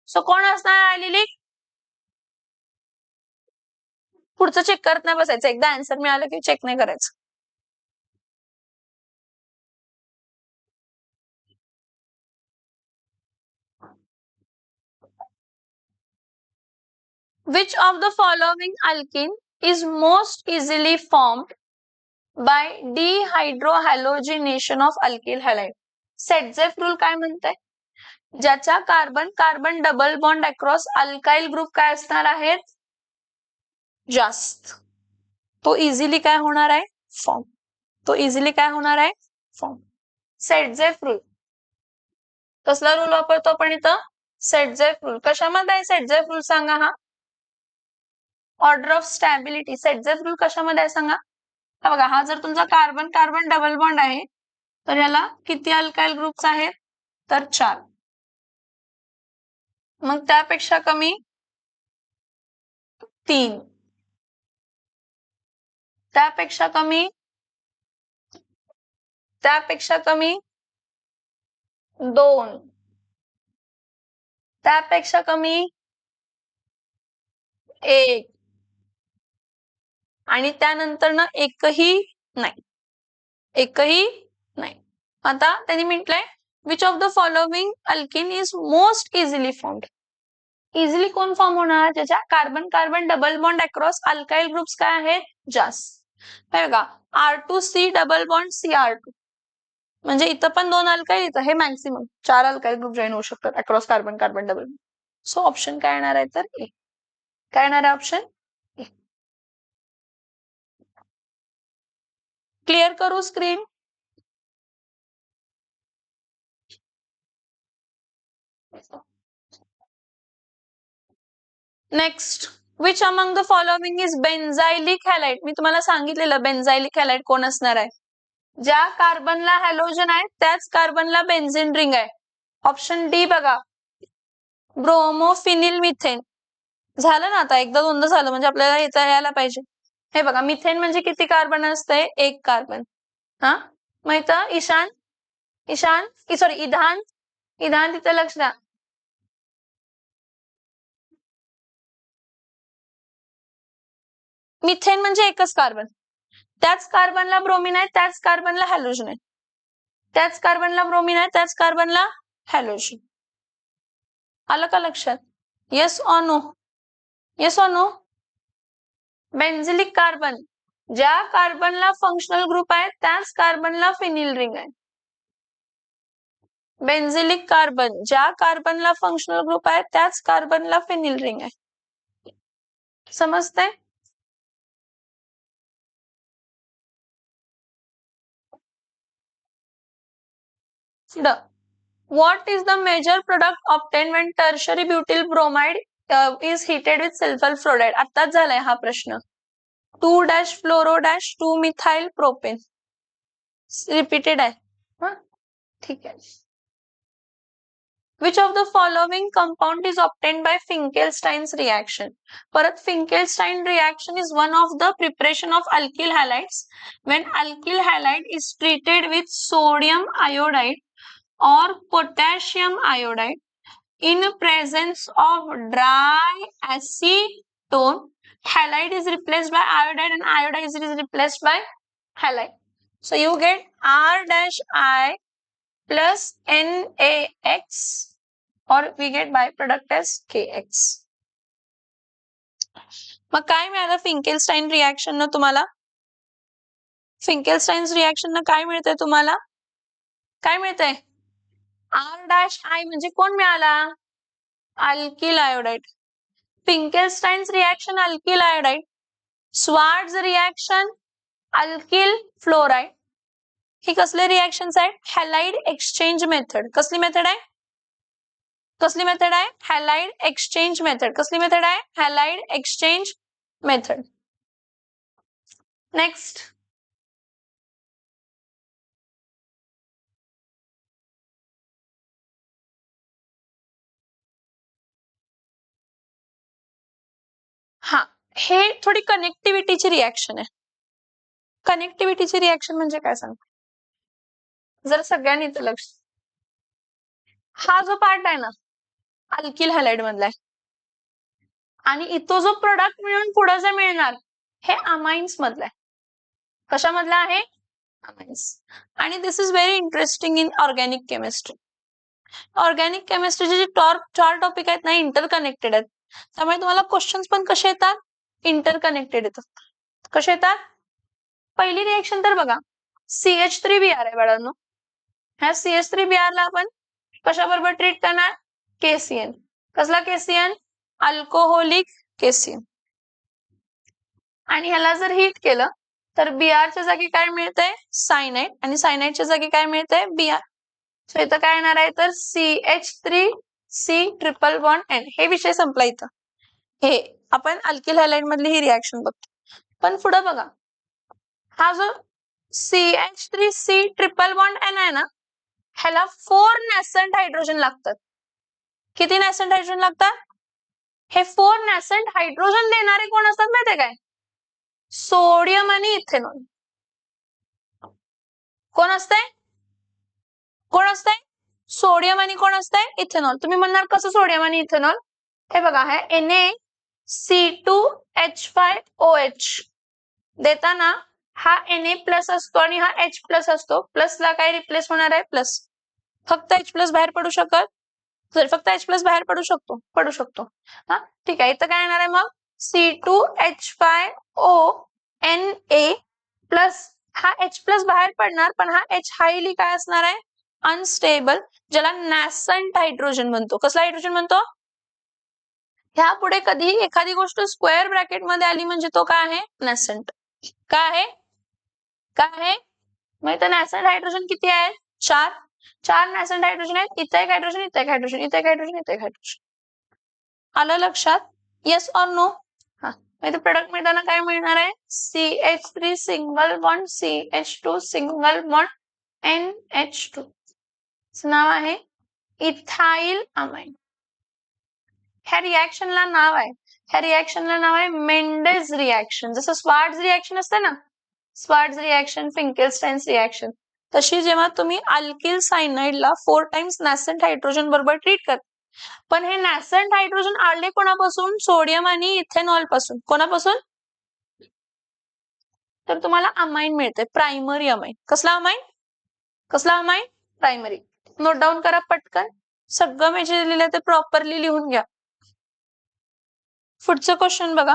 सो कोण असणार आलेली? पुढचं चेक करत नाही बसायचं, एकदा आन्सर मिळालं की चेक नाही करायचं. Which of the following alkene is most easily formed by dehydrohalogenation of alkyl halide? Saytzeff rule काय म्हणताय? ज्याचा carbon carbon double bond across alkyl group काय असणार आहेत? जास्त. तो इझिली काय होणार आहे? फॉर्म. तो इझिली काय होणार आहे? फॉर्म. सेटझेफ रूल. कसला रूल वापरतो आपण इथं? सेटझेफ रूल. कशामध्ये आहे सेटझेफ रूल सांगा? हा ऑर्डर ऑफ स्टॅबिलिटी. सेटझेफ रूल कशामध्ये आहे सांगा? बघा, हा जर तुमचा कार्बन कार्बन डबल बॉन्ड आहे तर याला किती अल्काइल ग्रुप्स आहेत? तर 4. मग त्यापेक्षा कमी 3, त्यापेक्षा कमी 2, त्यापेक्षा कमी 1, आणि त्यानंतर ना एकही नाही. आता त्यांनी म्हटलंय which of the following alkene is most easily formed. Easily कोण फॉर्म होणार? ज्याच्या carbon carbon double bond across alkyl groups काय आहेत? जास्त. बघा, R2C डबल बॉन्ड CR2, म्हणजे इथं पण 2 अल्काइल, इथं हे मॅक्सिमम 4 अल्काइल ग्रुप जॉईन होऊ शकतात across carbon carbon double. So option काय येणार आहे? तर ए. काय येणार आहे ऑप्शन? ए. क्लिअर करू screen? Next, which among the following is benzylic halide. मी तुम्हाला सांगितलेलं बेन्झाइलिक हॅलाइड कोण असणार आहे? ज्या कार्बनला हॅलोजन आहे त्याच कार्बनला बेन्झीन रिंग आहे. ऑप्शन डी बघा, ब्रोमोफिनिल मिथेन. झालं ना, आता एकदा दोनदा झालं म्हणजे आपल्याला इथं यायला पाहिजे. हे बघा, मिथेन म्हणजे किती कार्बन असते? 1 कार्बन. हा मग इथं इधान तिथं लक्ष द्या. मिथेन म्हणजे एकच कार्बन, त्याच कार्बनला ब्रोमिन आहे, त्याच कार्बनला हॅलोजन आहे, त्याच कार्बनला ब्रोमिन आहे, त्याच कार्बनला हॅलोजन. आलं का लक्षात? Yes or no? Yes or no? Benzylic carbon, ज्या कार्बनला फंक्शनल ग्रुप आहे त्याच कार्बनला फिनिल रिंग आहे. बेन्झिलिक कार्बन, ज्या कार्बनला फंक्शनल ग्रुप आहे त्याच कार्बनला फिनिल रिंग आहे. समजतंय? What is the major product obtained when tertiary butyl bromide is heated with sulfur fluoride? आत्ताच झालाय हा प्रश्न. 2-fluoro-2-methyl propane. रिपीटेड आहे. हा ठीक आहे. Which of the following compound is obtained by Finkelstein's reaction? परत Finkelstein reaction is one of the preparation of alkyl halides when alkyl halide is treated with sodium iodide or potassium iodide in presence of dry acetone. Halide is replaced by iodide and iodide is replaced by halide. So you get R-I plus NaX, or we get byproduct as KX. मग काय मिळालं फिंकेलस्टाईन reaction न तुम्हाला? फिंकेलस्टाईन reaction न काय मिळतंय तुम्हाला? काय मिळतंय? R-I म्हणजे कोण मिळाला? Alkyl iodide. Finkelstein's reaction alkyl iodide. Swarts reaction alkyl fluoride. ही कसले रिएक्शन्स आहेत? Halide exchange method. कसली मेथड आहे? कसली मेथड आहे? Halide exchange method. कसली मेथड आहे? Halide exchange method. नेक्स्ट, हे थोडी कनेक्टिव्हिटीची रिॲक्शन आहे. कनेक्टिव्हिटीची रिॲक्शन म्हणजे काय सांग, जर सगळ्यांनी इथं लक्ष, हा जो पार्ट आहे ना अल्किल हॅलाइड मधला आहे आणि इथं जो प्रोडक्ट मिळून पुढे जे मिळणार हे अमाइन्स मधला आहे. कशामधला आहे? अमाइन्स. आणि this is very interesting in organic chemistry. Organic केमिस्ट्रीचे जे चार टॉपिक आहेत ना इंटरकनेक्टेड आहेत, त्यामुळे तुम्हाला क्वेश्चन्स पण कसे येतात? इंटरकनेक्टेड येतात. कसे येतात? पहिली रिएक्शन तर बघा, CH3Br आहे बाळांनो. ह्या CH3Br ला आपण कशाबरोबर ट्रीट करणार? KCN. कसला KCN? Alcoholic KCN. आणि ह्याला जर हिट केलं तर Br च्या जागी काय मिळतंय? सायनाइड. आणि सायनाइडच्या जागी काय मिळतंय? Br. सो इथं काय येणार आहे तर CH3C ट्रिपल बॉन्ड N. हे विषय संपला इथं. हे आपण अल्किल हॅलाइड मधली ही रिॲक्शन बघतो. पण पुढे बघा, हा जो CH3C ट्रिपल बॉन्ड N आहे ना, ह्याला 4 नॅसंट हायड्रोजन लागतात. किती नॅसंट हायड्रोजन लागतात? हे 4 नॅसंट हायड्रोजन देणारे कोण असतात माहितीये काय? सोडियम आणि इथेनॉल. कोण असतंय? कोण असतंय? सोडियम आणि कोण असतंय? इथेनॉल. तुम्ही म्हणणार कसं सोडियम आणि इथेनॉल? हे बघा, हे Na2H5OH देताना हा Na+ असतो आणि हा H+ असतो. प्लसला काय रिप्लेस होणार आहे? प्लस. फक्त H+ बाहेर पडू शकत, फक्त H+ बाहेर पडू शकतो. हा ठीक आहे. इथं काय येणार आहे मग? C2H5ONa प्लस हा H+ बाहेर पडणार, पण हा H हायली काय असणार आहे? अनस्टेबल, ज्याला नॅसंट हायड्रोजन म्हणतो. कसला हायड्रोजन म्हणतो? ह्या पुढे कधीही एखादी गोष्ट स्क्वेअर ब्रॅकेट मध्ये आली म्हणजे तो काय आहे? नॅसंट. काय आहे? काय आहे? मग इथं नॅसंट हायड्रोजन किती आहेत? 4 नॅसंट हायड्रोजन आहेत. इथं एक हायड्रोजन, इथं एक हायड्रोजन, इथं एक हायड्रोजन, इथं एक हायड्रोजन. आलं लक्षात? Yes or no? हा, इथे प्रोडक्ट मिळताना काय मिळणार आहे? CH3 single bond CH2 single bond NH2. नाव आहे इथाइल अमाइन. ह्या रिॲक्शनला नाव आहे, मेंडेज रिॲक्शन. जसं स्वार्ट्झ रिॲक्शन असते ना, स्वार्ट्झ रिॲक्शन, फिंकेलस्टाईन्स रिॲक्शन, तशी जेव्हा तुम्ही अल्किल सायनाइडला 4 टाइम्स नॅसंट हायड्रोजन बरोबर ट्रीट करता, पण हे नॅसंट हायड्रोजन आले कोणापासून? सोडियम आणि इथेनॉल पासून. कोणापासून? तर तुम्हाला अमाइन मिळते, प्रायमरी अमाइन. कसला अमाइन? कसला अमाइन? प्रायमरी. नोट डाऊन करा पटकन. सगळं मी जे लिहिलंय ते प्रॉपरली लिहून घ्या. पुढचं क्वेश्चन बघा.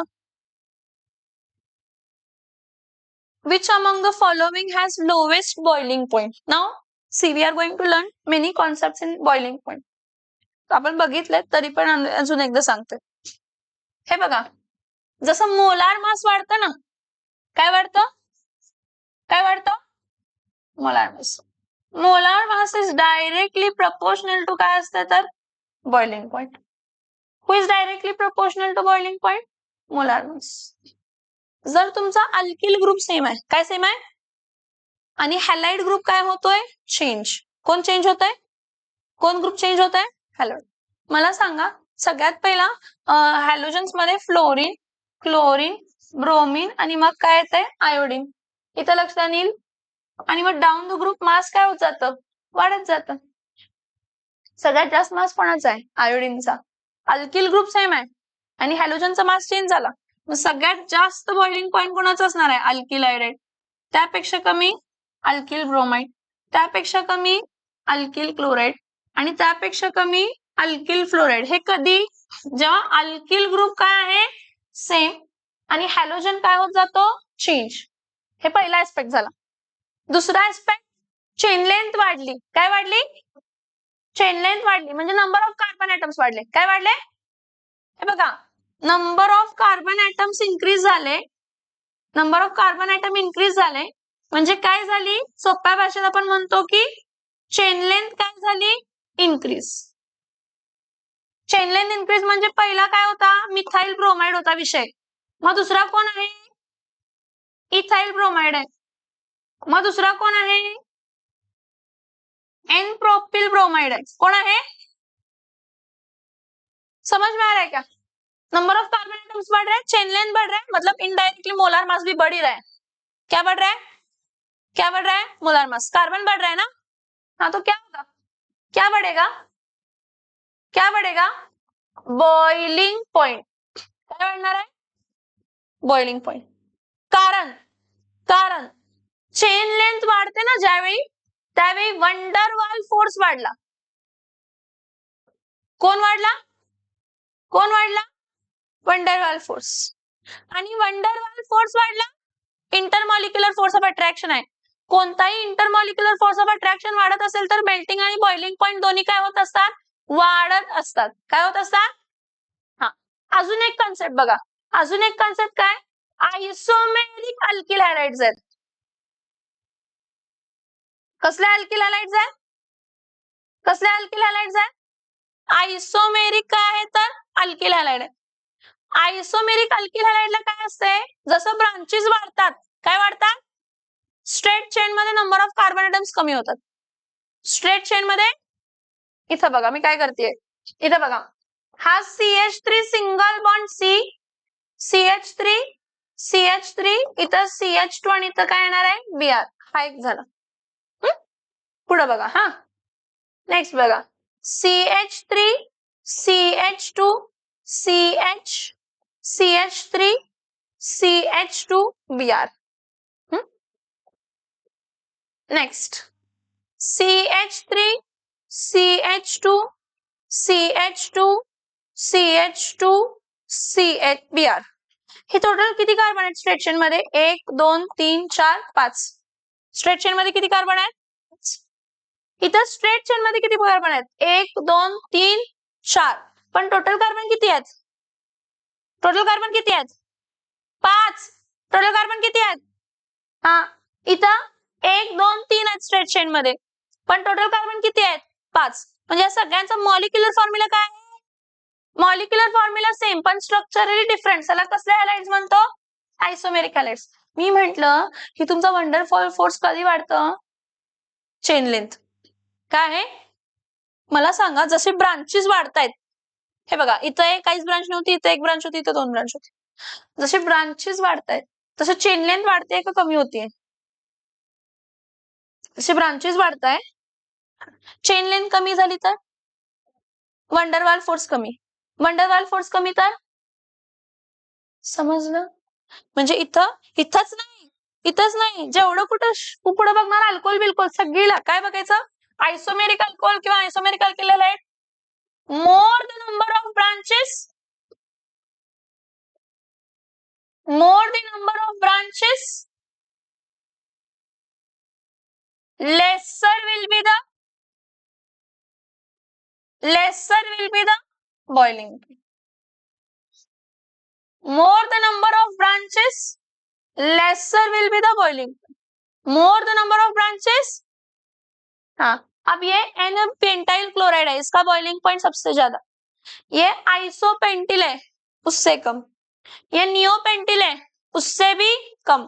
Which among the following has lowest boiling point? Now, see, we are going to learn many concepts in boiling point. आपण बघितले तरी पण अजून एकदा सांगते. हे बघा, जसं मोलार मास वाढतं ना, काय वाढतं? काय वाढतं? Molar mass. Molar mass is directly proportional to काय असतं तर? Boiling point. Who is directly proportional to boiling point? Molar mass. जर तुमचा अल्किल ग्रुप सेम आहे, काय सेम आहे? आणि हॅलाइड ग्रुप काय होतोय? चेंज. कोण चेंज होतंय? कोण ग्रुप चेंज होतंय? हॅलाइड. मला सांगा, सगळ्यात पहिला हॅलोजन्स मध्ये फ्लोरीन, क्लोरीन, ब्रोमीन आणि मग काय येतंय? आयोडीन. इथं लक्षात येईल. आणि मग डाऊन द ग्रुप मास काय होत जातं? वाढत जातं. सगळ्यात जास्त मास कोणाचा आहे? आयोडीनचा. अल्किल ग्रुप सेम आहे आणि हॅलोजनचा मास चेंज झाला, मग सगळ्यात जास्त बॉइलिंग पॉइंट कोणाचा असणार आहे? Alkyl iodide. त्यापेक्षा कमी अल्किल ब्रोमाइड, त्यापेक्षा कमी अल्किल क्लोराइड आणि त्यापेक्षा कमी अल्किल फ्लोराइड. हे कधी? जेव्हा अल्किल ग्रुप काय आहे? सेम आणि हॅलोजन काय होत जातो? चेंज. हे पहिला एस्पेक्ट झाला. दुसरा एस्पेक्ट, चेन लेंथ वाढली. काय वाढली? चेन लेंथ वाढली म्हणजे नंबर ऑफ कार्बन ऍटम्स वाढले. काय वाढले? हे बघा, number of carbon atoms increase झाले. Number of carbon atom increase झाले म्हणजे काय झाली? सोप्या भाषेत आपण म्हणतो की चेन लेंथ काय झाली? इन्क्रीज. चेन लेंथ इन्क्रीज म्हणजे पहिला काय होता? मिथाइल ब्रोमाइड होता विषय. मग दुसरा कोण आहे? इथाइल ब्रोमाइड आहे. मग दुसरा कोण आहे? एन प्रोपिल ब्रोमाइड आहे. कोण आहे? समझ में आ रहा है क्या? नंबर ऑफ कार्बन एटम्स बढ़ रहा है, चेन लेंथ बढ़ रहा है, मतलब इनडायरेक्टली मोलार मास भी बढ़ ही रहा है। क्या बढ़ रहा है? क्या बढ़ रहा है? Molar mass. कार्बन बढ़ रहा है ना, हाँ, तो क्या होगा? क्या बढ़ेगा? क्या बढ़ेगा? Boiling point. काय बढ़णार आहे? Boiling point. कारण कारण चेन लेंथ वाढते ना ज्यावेळी, त्यावेळी वंडरवाल फोर्स वाढला. कोण वाढला? कोण वाढला? Van der Waals force. आणि वंडरवाल फोर्स वाढला, इंटरमॉलिक्युलर फोर्स ऑफ अट्रॅक्शन आहे. कोणताही इंटरमॉलिक्युलर फोर्स ऑफ अट्रॅक्शन वाढत असेल तर मेल्टिंग आणि बॉइलिंग पॉइंट दोन्ही काय होत असतात? वाढत असतात. काय होत असतात? हा. अजून एक कन्सेप्ट बघा, अजून एक कन्सेप्ट काय? आयसोमेरिक अल्किल हॅलाइड्स आहेत. कसले अल्किल हॅलाइड्स आहेत? कसले अल्किल हॅलाइड्स आहेत? आयसोमेरिक काय आहे तर अल्किल हॅलाइड आहे. आयसोमेरिक अल्किल हॅलाइडला काय असते? जसं ब्रांचेस वाढतात, काय वाढतात? स्ट्रेट चेन मध्ये नंबर ऑफ कार्बन एटम्स कमी होतात. स्ट्रेट चेन मध्ये इथं बघा मी काय करते, इथं बघा हा CH3 single bond CH3 CH3 इथं CH2 आणि इथं काय येणार आहे? Br. हा एक झाला. पुढे बघा, हा नेक्स्ट बघा CH3 CH2 CH3 CH2 Br. Next CH3 CH2 CH2 CH2 Br. हे टोटल किती कार्बन आहेत स्ट्रेट चेन मध्ये? 1 2 3 4 5. स्ट्रेट चेन मध्ये किती कार्बन आहेत? इथं स्ट्रेट चेन मध्ये किती कार्बन आहेत? 1 2 3 4. पण टोटल कार्बन किती आहेत? टोटल कार्बन किती आहेत? 5. टोटल कार्बन किती आहेत? हा, इथं 1 2 3 आहेत स्ट्रेट चेन मध्ये, पण टोटल कार्बन किती आहेत? 5. म्हणजे सगळ्यांचा मॉलिक्युलर फॉर्म्युला काय आहे? मॉलिक्युलर फॉर्म्युला सेम पण स्ट्रक्चरली डिफरंट. त्याला कसले हॅलाइड्स म्हणतो? आयसोमेरिक हॅलाइड्स. मी म्हंटल की तुमचा वंडरफॉल फोर्स कधी वाढतं? Chain length. काय आहे मला सांगा, जसे ब्रांचेस वाढतायत, हे बघा इथं काहीच ब्रांच नव्हती, इथं एक ब्रांच होती, इथं 2 ब्रांच होती. जसे ब्रांचेस वाढतायत तसे चेन लेंथ वाढते का कमी होतीये? जसे ब्रांचेस वाढताय, चेन लेंथ कमी झाली तर वंडरवाल फोर्स कमी. वंडरवाल फोर्स कमी तर समजलं? म्हणजे इथंच नाही, जेवढं कुठं पुढे बघणार अल्कोहोल बिलकोल सगळीला काय बघायचं? आयसोमेरिक अल्कोहोल किंवा isomeric alkyl halide. More the number of branches, lesser will be the boiling point. More the number of branches, lesser will be the boiling point. More the number of branches, हाँ, अब ये N pentyl chloride है, इसका boiling point सबसे ज्यादा. ये आइसोपेंटिल है, उससे कम. ये निओपेंटिल है, उससे भी कम.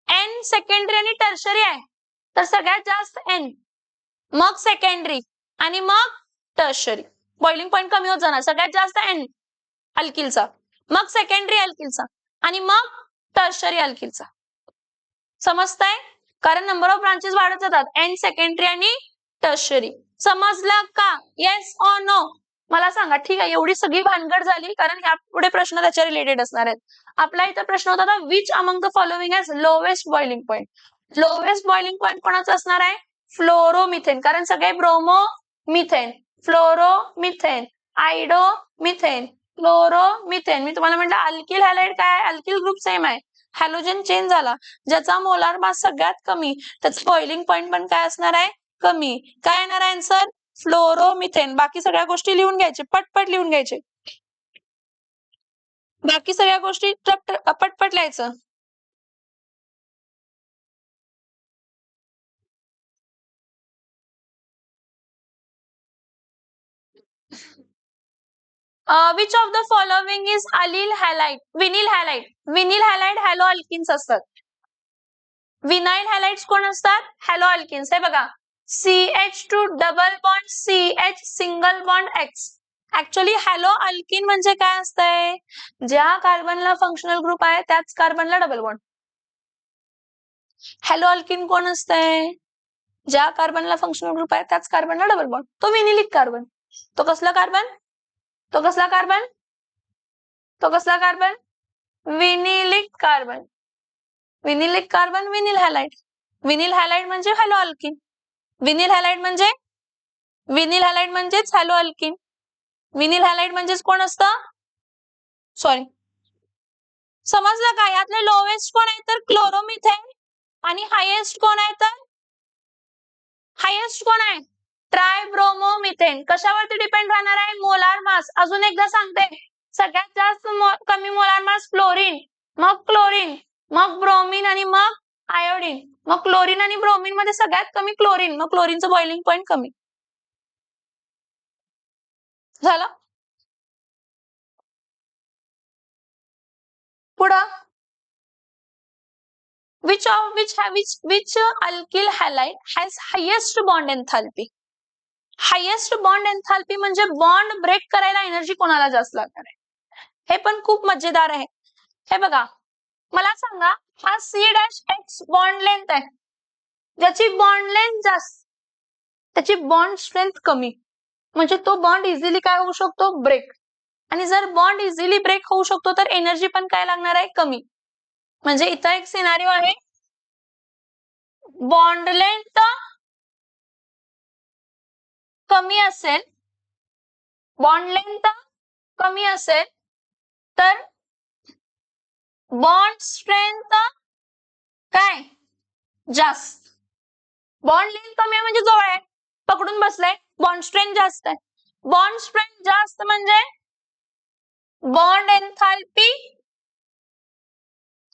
N सेकंडरी आणि टर्शरी आहे, तर सगळ्यात जास्त N, मग सेकंडरी आणि मग टर्शरी. बॉइलिंग पॉइंट कमी होत जाणार. सगळ्यात जास्त N अल्किलचा, मग सेकंडरी अल्किलचा आणि मग टर्शरी अल्किलचा. समजताय? कारण नंबर ऑफ ब्रांचेस वाढत जातात, N सेकंडरी आणि टर्शरी. समजलं का? Yes or no? मला सांगा. ठीक आहे, एवढी सगळी भानगड झाली कारण ह्या पुढे प्रश्न त्याच्या रिलेटेड असणार आहेत. आपला इथं प्रश्न होता ना, which among the following has lowest boiling point. Lowest boiling point कोणाचा असणार आहे? फ्लोरोमिथेन. कारण सगळे ब्रोमोमिथेन, फ्लोरोमिथेन, आयडोमिथेन, क्लोरोमिथेन. मी तुम्हाला म्हटलं अल्किल हॅलाइड काय? अल्किल ग्रुप सेम आहे, हॅलोजन चेंज झाला. ज्याचा मोलार मास सगळ्यात कमी त्याचं बॉइलिंग पॉइंट पण काय असणार आहे? कमी. काय येणार आहे आन्सर? फ्लोरोमिथेन. बाकी सगळ्या गोष्टी लिहून घ्यायचे, पटपट लिहून घ्यायचे. बाकी सगळ्या गोष्टी पटपट लिहायचं. Which of the following is allyl halide? Vinyl halide. Vinyl halide halo alkenes असतात. विनाइल हॅलाइड्स कोण असतात? Halo alkenes. हे बघा CH2 double bond CH single bond X, actually halo alkene म्हणजे काय असतंय, ज्या कार्बनला फंक्शनल ग्रुप आहे त्याच कार्बनला डबल बॉन्ड. हॅलो अल्किन कोण असतंय, ज्या कार्बनला फंक्शनल ग्रुप आहे त्याच कार्बनला डबल बॉन्ड. तो विनिलिक कार्बन. तो कसला कार्बन, तो कसला कार्बन, तो कसला carbon, vinylic carbon. Vinylic carbon vinyl halide. Vinyl halide म्हणजे हॅलो अल्किन. विनिल हॅलाइड म्हणजे, विनिल हॅलाइड म्हणजेच हॅलो अल्किन. विनिल हॅलाइड म्हणजेच कोण असतं, सॉरी समजलं का, यातले लोवेस्ट कोण आहे तर क्लोरोमिथेन आणि हायेस्ट कोण आहे तर, हायेस्ट कोण आहे ट्रायब्रोमोमिथेन. कशावरती डिपेंड राहणार आहे, मोलार मास. अजून एकदा सांगते, सगळ्यात जास्त कमी मोलार मास फ्लोरीन, मग क्लोरीन, मग ब्रोमीन आणि मग आयोडीन. मग क्लोरीन आणि ब्रोमीन मध्ये सगळ्यात कमी क्लोरीन, मग क्लोरीनचं बॉइलिंग पॉइंट कमी. झालं. पुढं, which alkyl halide has highest bond enthalpy. Highest bond enthalpy म्हणजे बॉन्ड ब्रेक करायला एनर्जी कोणाला जास्त लागणार आहे. हे पण खूप मजेदार आहे. हे बघा, मला सांगा, हा C'(X) बॉन्ड लेंथ आहे, ज्याची बॉन्ड लेंथ जास्त, त्याची बॉन्ड स्ट्रेंथ कमी, म्हणजे तो बॉन्ड इझिली काय होऊ शकतो, ब्रेक. आणि जर बॉन्ड इझिली ब्रेक होऊ शकतो तर एनर्जी पण काय लागणार आहे, कमी. म्हणजे इथं एक सिनारिओ आहे, बॉन्ड लेंथ कमी असेल, बॉन्ड लेंथ कमी असेल तर बॉन्ड स्ट्रेंथ काय जास्त. बॉन्ड लेंथ कमी आहे म्हणजे जवळ आहे, पकडून बसलाय, बॉन्ड स्ट्रेंथ जास्त आहे. बॉन्ड स्ट्रेंथ जास्त म्हणजे बॉन्ड एन्थाल्पी,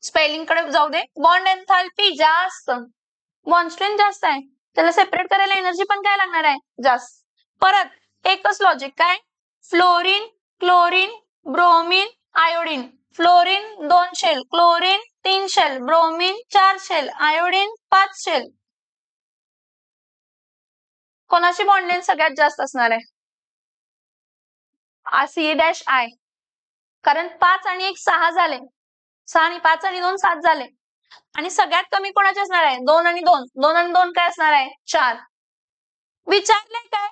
स्पेलिंग कडे जाऊ दे, बॉन्ड एन्थाल्पी जास्त, बॉन्ड स्ट्रेंथ जास्त आहे, त्याला सेपरेट करायला एनर्जी पण काय लागणार आहे, जास्त. परत एकच लॉजिक, काय, fluorine, chlorine, bromine, iodine. Fluorine 2 shell, chlorine 3 shell, bromine 4 shell, iodine 5 shell. कोणाची बॉन्ड लेंथ सगळ्यात जास्त असणार आहे, C'(I), कारण 5 आणि 1 6 झाले, 6 आणि 5 आणि 2 7 झाले. आणि सगळ्यात कमी कोणाचे असणार आहे, 2 आणि 2, 2 आणि 2 काय असणार आहे, 4. विचारले काय,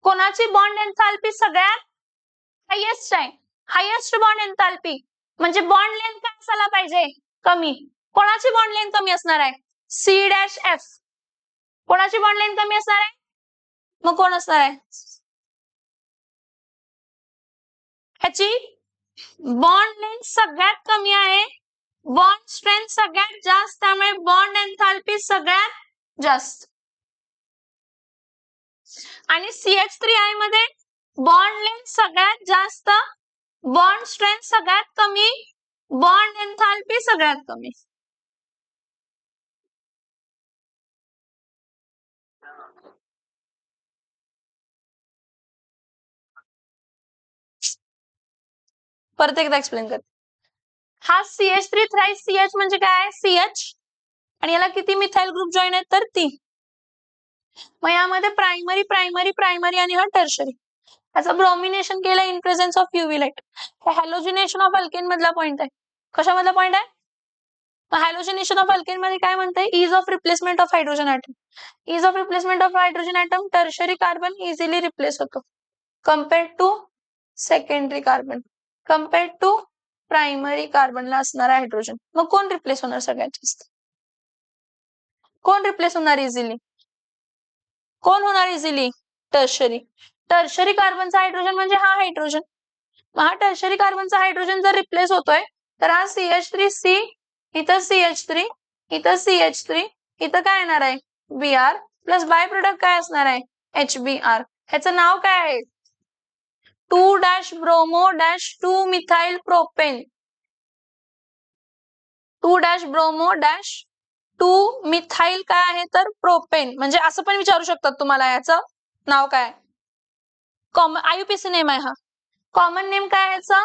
कोणाची बॉन्ड एन्थाल्पी सगळ्यात हायेस्ट आहे. हायेस्ट बॉन्ड एन्थाल्पी म्हणजे बॉन्ड लेंथ काय असायला पाहिजे, कमी. कोणाची बॉन्ड लेंथ कमी असणार आहे, C'(F). कोणाची बॉन्ड लेंथ कमी असणार आहे, मग कोण असणार आहे, ह्याची बॉन्ड लेंथ सगळ्यात कमी आहे, बॉन्ड स्ट्रेंथ सगळ्यात जास्त, त्यामुळे बॉन्ड एन्थाल्पी सगळ्यात जास्त. आणि CH3I मध्ये बॉन्ड लेंथ सगळ्यात जास्त, बॉन्ड स्ट्रेंथ सगळ्यात कमी, बॉन्ड एन्थाल्पी सगळ्यात कमी. परत एकदा एक्सप्लेन करते. हा CH3 थ्राइस CH म्हणजे काय, CH, आणि याला किती मिथाइल ग्रुप जॉईन आहेत तर 3. मग यामध्ये प्रायमरी प्रायमरी प्रायमरी आणि हा टर्शरी. याचं ब्रोमिनेशन केलं in presence of UV light. Halogenation of alkane मधला पॉइंट आहे. कशामधला पॉइंट आहे, हॅलोजिनेशन ऑफ अल्केन मध्ये काय म्हणते, ease of replacement of hydrogen atom. Ease of replacement of hydrogen atom, tertiary carbon easily replace होतो compared to secondary carbon, compared to primary कार्बनला असणारा हायड्रोजन. मग कोण रिप्लेस होणार सगळ्यात जास्त, कोण रिप्लेस होणार इझिली, कोण होणार इझिली, टर्शरी. टर्शरी कार्बनचा हायड्रोजन म्हणजे हा हायड्रोजन. हा टर्शरी कार्बनचा हायड्रोजन जर रिप्लेस होतोय तर हा CH3C, इथं CH3, इथं CH3, इथं काय येणार आहे, Br प्लस बाय प्रोडक्ट काय असणार आहे, HBr. ह्याचं नाव काय आहे, 2-ब्रोमो-2 मिथाइल प्रोपेन. 2-ब्रोमो-2 मिथाइल काय आहे तर प्रोपेन. म्हणजे असं पण विचारू शकतात तुम्हाला, याचं नाव काय, कॉमन IUPAC नेम आहे हा. कॉमन नेम काय आहे याचा,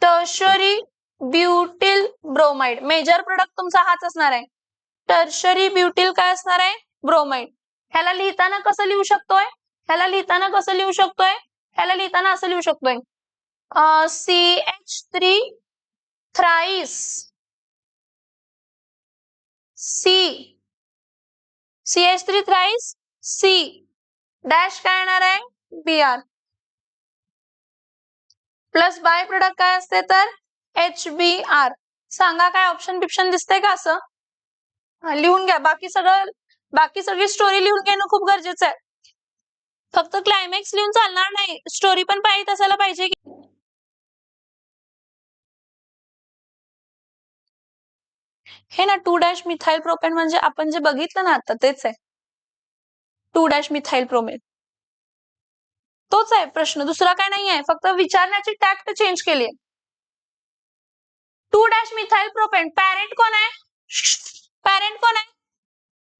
tertiary butyl bromide. Major product तुमचा हाच असणार आहे, टर्शरी ब्युटिल काय असणार आहे, ब्रोमाइड. ह्याला लिहिताना कसं लिहू शकतोय, ह्याला लिहिताना कसं लिहू शकतोय, ह्याला लिहिताना असं लिहू शकतोय CH3 thrice CH3 thrice C dash काय येणार आहे Br प्लस बाय प्रोडक्ट काय असते तर HBr. सांगा काय ऑप्शन बिप्शन दिसतंय का असं लिहून घ्या. बाकी सगळी स्टोरी लिहून घेणं खूप गरजेचं आहे. फक्त क्लायमॅक्स लिहून चालणार नाही, स्टोरी पण पाहिजे असायला पाहिजे की. हे ना 2' मिथाइल प्रोपेन म्हणजे आपण जे बघितलं ना आता तेच आहे 2' मिथाइल प्रोमेन. तोच आहे प्रश्न, दुसरा काय नाही आहे, फक्त विचारण्याची टॅक्ट चेंज केली आहे. 2' मिथाइल प्रोपेन पॅरेंट कोण आहे? पॅरेंट कोण आहे?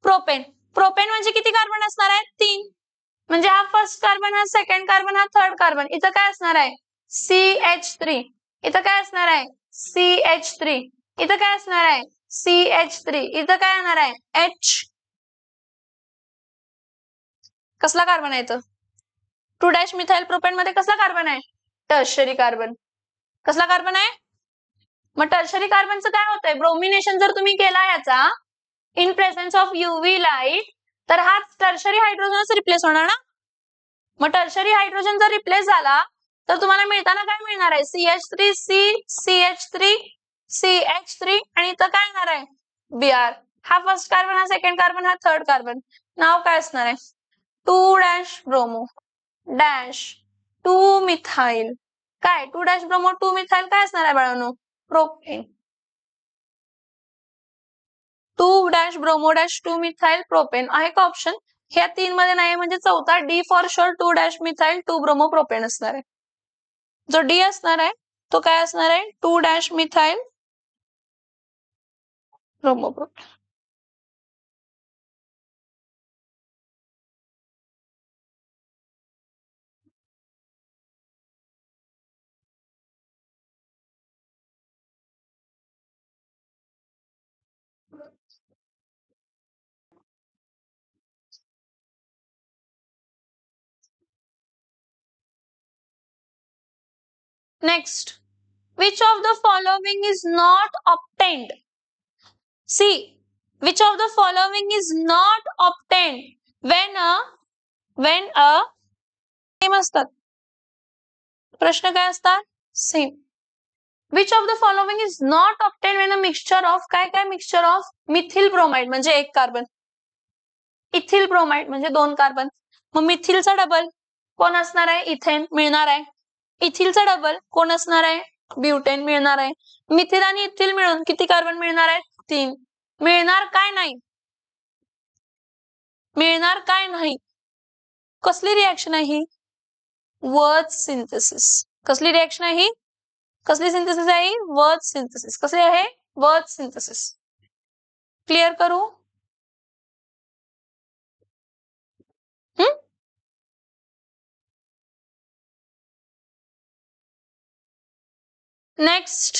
प्रोपेन. प्रोपेन म्हणजे किती कार्बन असणार आहे 3. म्हणजे हा फर्स्ट कार्बन, हा सेकंड कार्बन, हा थर्ड कार्बन. इथं काय असणार आहे CH3. इथं काय असणार आहे CH3. इथं काय असणार आहे CH3. इथं काय येणार आहे H. कसला कार्बन आहे इथं 2' मिथाइल प्रोपेन मध्ये कसला कार्बन आहे टर्शरी कार्बन. कसला कार्बन आहे मग टर्शरी कार्बनचं काय होतंय ब्रोमिनेशन जर तुम्ही केला याचा in presence of UV light तर हा टर्शरी हायड्रोजनच रिप्लेस होणार ना. मग टर्शरी हायड्रोजन जर रिप्लेस झाला तर तुम्हाला मिळताना काय मिळणार आहे CH3C CH3 CH3 आणि इथं काय येणार आहे Br. हा फर्स्ट कार्बन, हा सेकंड कार्बन, हा थर्ड कार्बन. नाव काय असणार आहे 2' ब्रोमो डॅश 2 मिथाइल काय 2' ब्रोमो 2 मिथाइल काय असणार आहे बाळांनो propane. 2' bromo dash 2 methyl propane आहे का ऑप्शन. ह्या 3 मध्ये नाही म्हणजे चौथा D for sure 2' methyl 2 bromo propane असणार आहे. जो D असणार आहे तो काय असणार आहे 2' methyl bromo propane. Next, which of the following is not obtained? See, which of the following is not obtained when a same असतात. प्रश्न काय असतात same. Which of the following is not obtained when a mixture of काय mixture of methyl bromide म्हणजे 1 carbon, ethyl bromide म्हणजे 2 carbon. मग मिथिलचा double कोण असणार आहे इथेन मिळणार आहे. इथिलचा डबल कोण असणार आहे ब्युटेन मिळणार आहे. मिथिल आणि इथिल मिळून किती कार्बन मिळणार आहे 3. मिळणार काय नाही कसली रिएक्शन आहे ही वर्च सिंथेसिस. कसली रिएक्शन आहे ही कसली सिंथेसिस आहे वर्च सिंथेसिस. कसली आहे वर्च सिंथेसिस. क्लिअर करू next.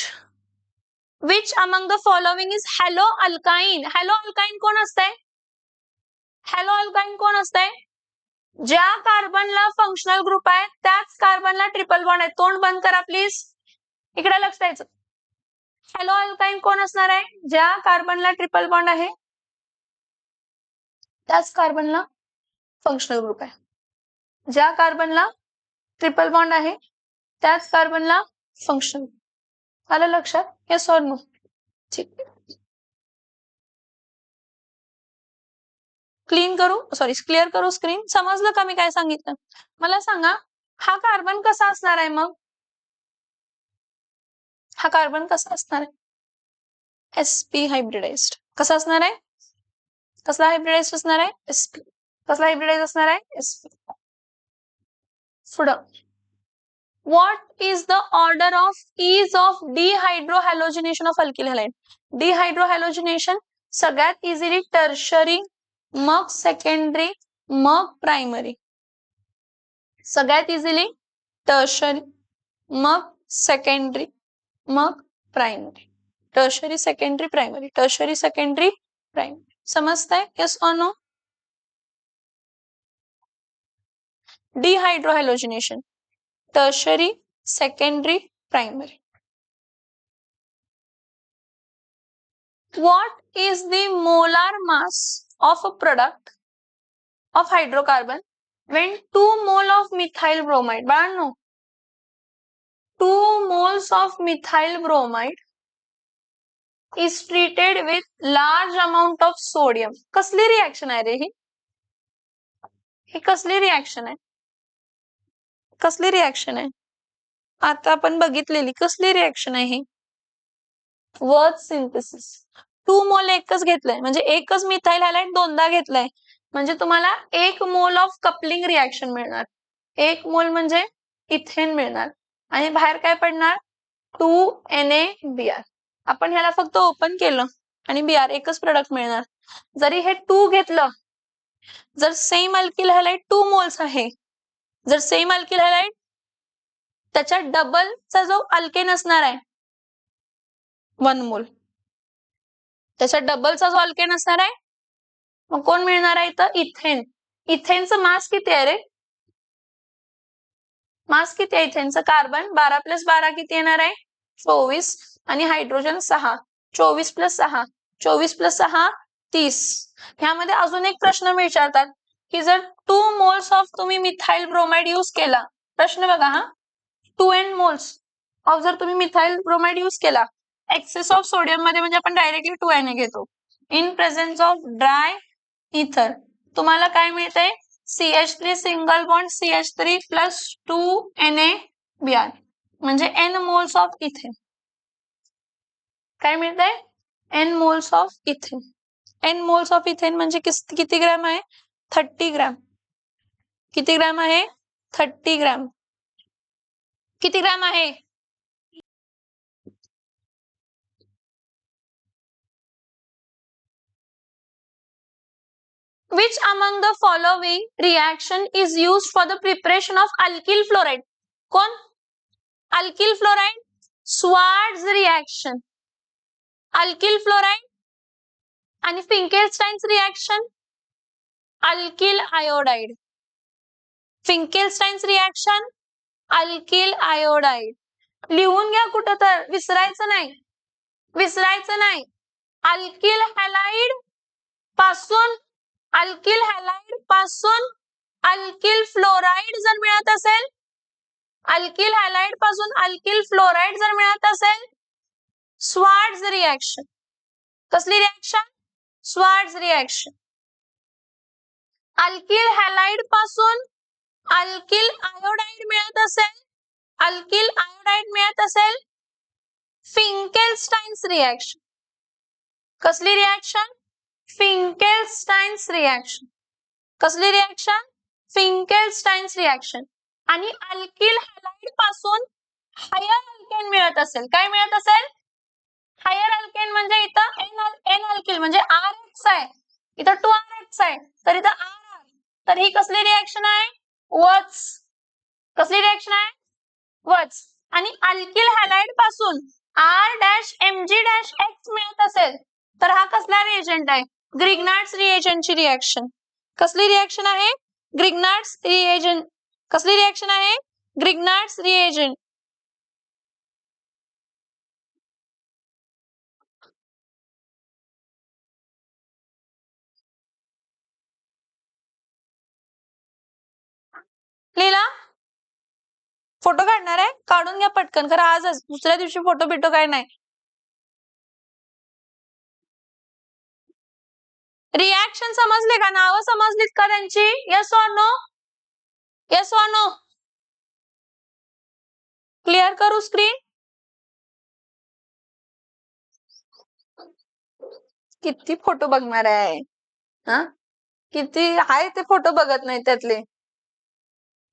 Which among the following is haloalkyne? haloalkyne कोण असतंय haloalkyne कोण असतंय ज्या कार्बनला फंक्शनल ग्रुप आहे त्याच कार्बनला ट्रिपल बॉन्ड आहे. तोंड बंद करा प्लीज, इकडे लक्ष द्यायचं. haloalkyne कोण असणार आहे ज्या कार्बनला ट्रिपल बॉन्ड आहे त्याच कार्बनला फंक्शनल ग्रुप आहे. ज्या कार्बनला ट्रिपल बॉन्ड आहे त्याच कार्बनला फंक्शनल. आलं लक्षात येस ऑर नो. ठीक, क्लिअर करू स्क्रीन. समजलं का मी काय सांगितलं. मला सांगा हा कार्बन कसा असणार आहे मग हा कार्बन कसा असणार आहे sp हायब्रिडाइज्ड. कसा असणार आहे कसला हायब्रिडाइज्ड असणार आहे sp. कसला हायब्रिडाइज असणार आहे sp. पुढं what is the order of ease of dehydrohalogenation of alkyl halide? dehydrohalogenation सगळ्यात इझिली टर्शरी मग सेकंडरी मग प्रायमरी. सगळ्यात इझिली टर्शरी मग सेकंडरी मग primary. Tertiary secondary primary tertiary secondary primary. समजतंय yes or no. Dehydrohalogenation tertiary, secondary, primary. What is the molar mass of a product of hydrocarbon when 2 mole of methyl bromide, बाळांनो, 2 moles of methyl bromide is treated with large amount of sodium. कसली reaction आहे रे ही? ही कसली reaction आहे? कसली reaction आहे? आता आपण बघितलेली कसली रिएक्शन आहे ही? Word synthesis. 2 मोल एकच घेतलंय म्हणजे एकच मिथाइल हॅलाइड दोनदा घेतलंय म्हणजे तुम्हाला 1 मोल ऑफ कपलिंग रिएक्शन मिळणार. 1 मोल म्हणजे इथेन मिळणार आणि बाहेर काय पडणार? 2NaBr. आपण ह्याला फक्त ओपन केलं आणि Br एकच प्रोडक्ट मिळणार. जरी हे 2 घेतलं, जर सेम अल्किल हॅलाइड 2 मोल्स आहे, जर सेम अल्किल हॅलाइड त्याच्या डबलचा जो अल्केन असणार आहे 1 मोल, त्याच्या डबलचा जो अल्केन असणार आहे मग कोण मिळणार आहे तर इथेन. इथेनचं मास किती आहे रे? मास किती आहे इथेनचं? कार्बन 12 + 12 किती येणार आहे? 24 आणि हायड्रोजन 6. 24 + 6, 24 + 6 30. ह्यामध्ये अजून एक प्रश्न विचारतात की जर 2 मोल्स ऑफ तुम्ही मिथाइल ब्रोमाइड यूज केला, प्रश्न बघा हा, 2N मोल्स ऑफ जर तुम्ही मिथाइल ब्रोमाइड यूज केला एक्सेस ऑफ सोडियम मध्ये म्हणजे आपण डायरेक्टली 2Na घेतो, इन प्रेझेन्स ऑफ ड्राय इथर, तुम्हाला काय मिळते? CH3 single bond CH3 + 2NaBr म्हणजे N मोल्स ऑफ इथेन. काय मिळतंय? N moles of ethane. N moles of ethane म्हणजे किती ग्रॅम आहे? 30 ग्रॅम. किती ग्रॅम आहे? 30 ग्रॅम. किती ग्रॅम आहे? Which among the following reaction is used for the preparation of alkyl fluoride? कोण? alkyl fluoride, Schwarz reaction, alkyl fluoride आणि Finkelstein's reaction, alkyl iodide. Finkelstein's reaction, alkyl iodide. लिहून घ्या कुठं तर, विसरायचं नाही, विसरायचं नाही. alkyl halide पासून alkyl halide पासून alkyl fluoride जर मिळत असेल, alkyl halide पासून alkyl fluoride जर मिळत असेल, Schwarz reaction. कसली reaction? Schwarz reaction. alkyl halide पासून alkyl iodide मिळत असेल, alkyl iodide मिळत असेल, Finkelstein's reaction. कसली रिएक्शन? Finkelstein's reaction. कसली रिएक्शन? Finkelstein's reaction. आणि alkyl halide पासून हायर अल्केन मिळत असेल, काय मिळत असेल? हायर अल्केन म्हणजे इथं N अल्किल म्हणजे RH आहे, इथं 2RH आहे, तर इथं RR, तर ही कसली रिएक्शन आहे? वच. कसली रिएक्शन आहे? वच. आणि अल्किल हॅलाइड पासून R-Mg-X मिळत असेल तर हा कसला रिएजंट आहे? ग्रिग्नार्ड्स रिएजंटची रिएक्शन. कसली रिएक्शन आहे? Grignard's reagent. कसली रिएक्शन आहे? Grignard's reagent. लिहिला? फोटो काढणार आहे? काढून घ्या पटकन, खरं आजच, दुसऱ्या दिवशी फोटो बिटो काय नाही. रिएक्शन समजले का? नावं समजलीत का त्यांची? Yes or no? Yes or no? Clear करू स्क्रीन? किती फोटो बघणार आहे? हा, किती आहे ते फोटो बघत नाही त्यातले.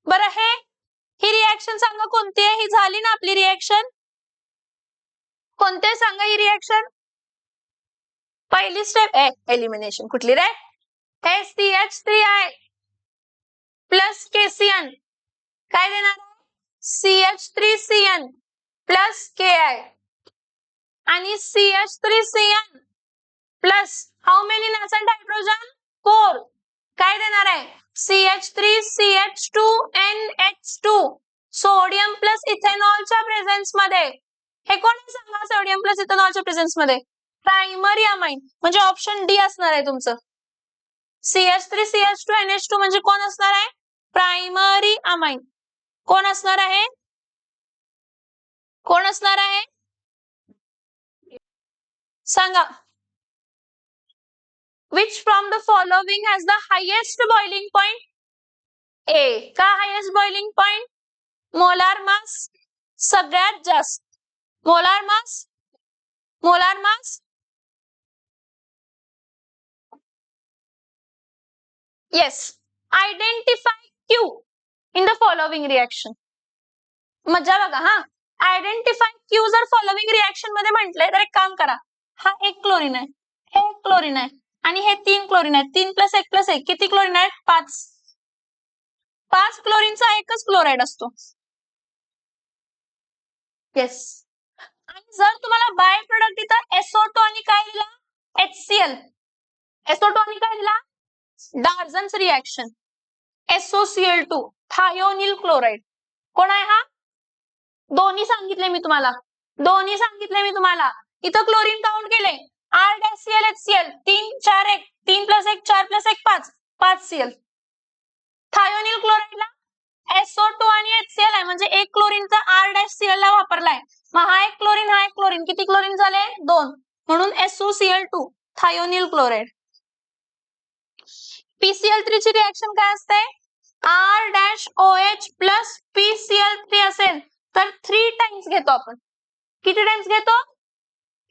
बरं, ही रिएक्शन सांगा कोणती आहे? ही झाली ना आपली रिएक्शन? कोणते सांगा ही रिएक्शन? पहिली स्टेप एलिमिनेशन. कुठली रे? CH3I प्लस KCN काय देणार? CH3CN प्लस KI आणि CH3CN plus how many nascent hydrogen? 4 काय देणार आहे? CH3CH2NH2 सोडियम प्लस इथेनॉलच्या प्रेझेन्स मध्ये, हे कोण सांगा, सोडियम प्लस इथेनॉलच्या प्रेझेन्स मध्ये प्रायमरी अमाइन, म्हणजे ऑप्शन डी असणार आहे तुमचं. CH3CH2NH2 म्हणजे कोण असणार आहे, प्रायमरी अमाइन. कोण असणार आहे, कोण असणार आहे सांगा. Which from the following has the highest boiling point? A. का highest boiling point? Molar mass सगळ्यात जास्त. Molar mass, molar mass. Yes. Identify Q in the following reaction. मजा बघा हा. आयडेंटिफाय Q जर फॉलोविंग रिएक्शन मध्ये म्हटलंय तर एक काम करा, हा एक क्लोरीन आहे, हे एक क्लोरीन आहे आणि हे 3 क्लोरीन आहेत. 3 + 1 + 1 किती क्लोरीन आहेत, 5. 5 क्लोरीनचा एकच क्लोराइड असतो. येस. आणि जर तुम्हाला बाय प्रोडक्ट इथं SO2 आणि काय दिला, HCl. SO2 आणि काय दिला, डार्झन्स रिएक्शन, SOCl2 थायोनिल क्लोराइड. कोण आहे हा, दोन्ही सांगितले मी तुम्हाला, दोन्ही सांगितले मी तुम्हाला. इथं क्लोरीन काउंट केले, R-CL HCl 3 4 1 3 + 1 4 + 1 5 5 Cl. Thionyl क्लोराइडला SO2 आणि HCl आहे, म्हणजे एक क्लोरीनचा R-CL ला वापरलाय. मग हा एक क्लोरीन, हा एक क्लोरीन, किती क्लोरीन झाले, 2, म्हणून SOCl2 थायोनिल क्लोराइड. PCl3 ची रिएक्शन काय असते, R-OH + PCl3 असेल तर 3 टाइम्स घेतो आपण. किती टाइम्स घेतो,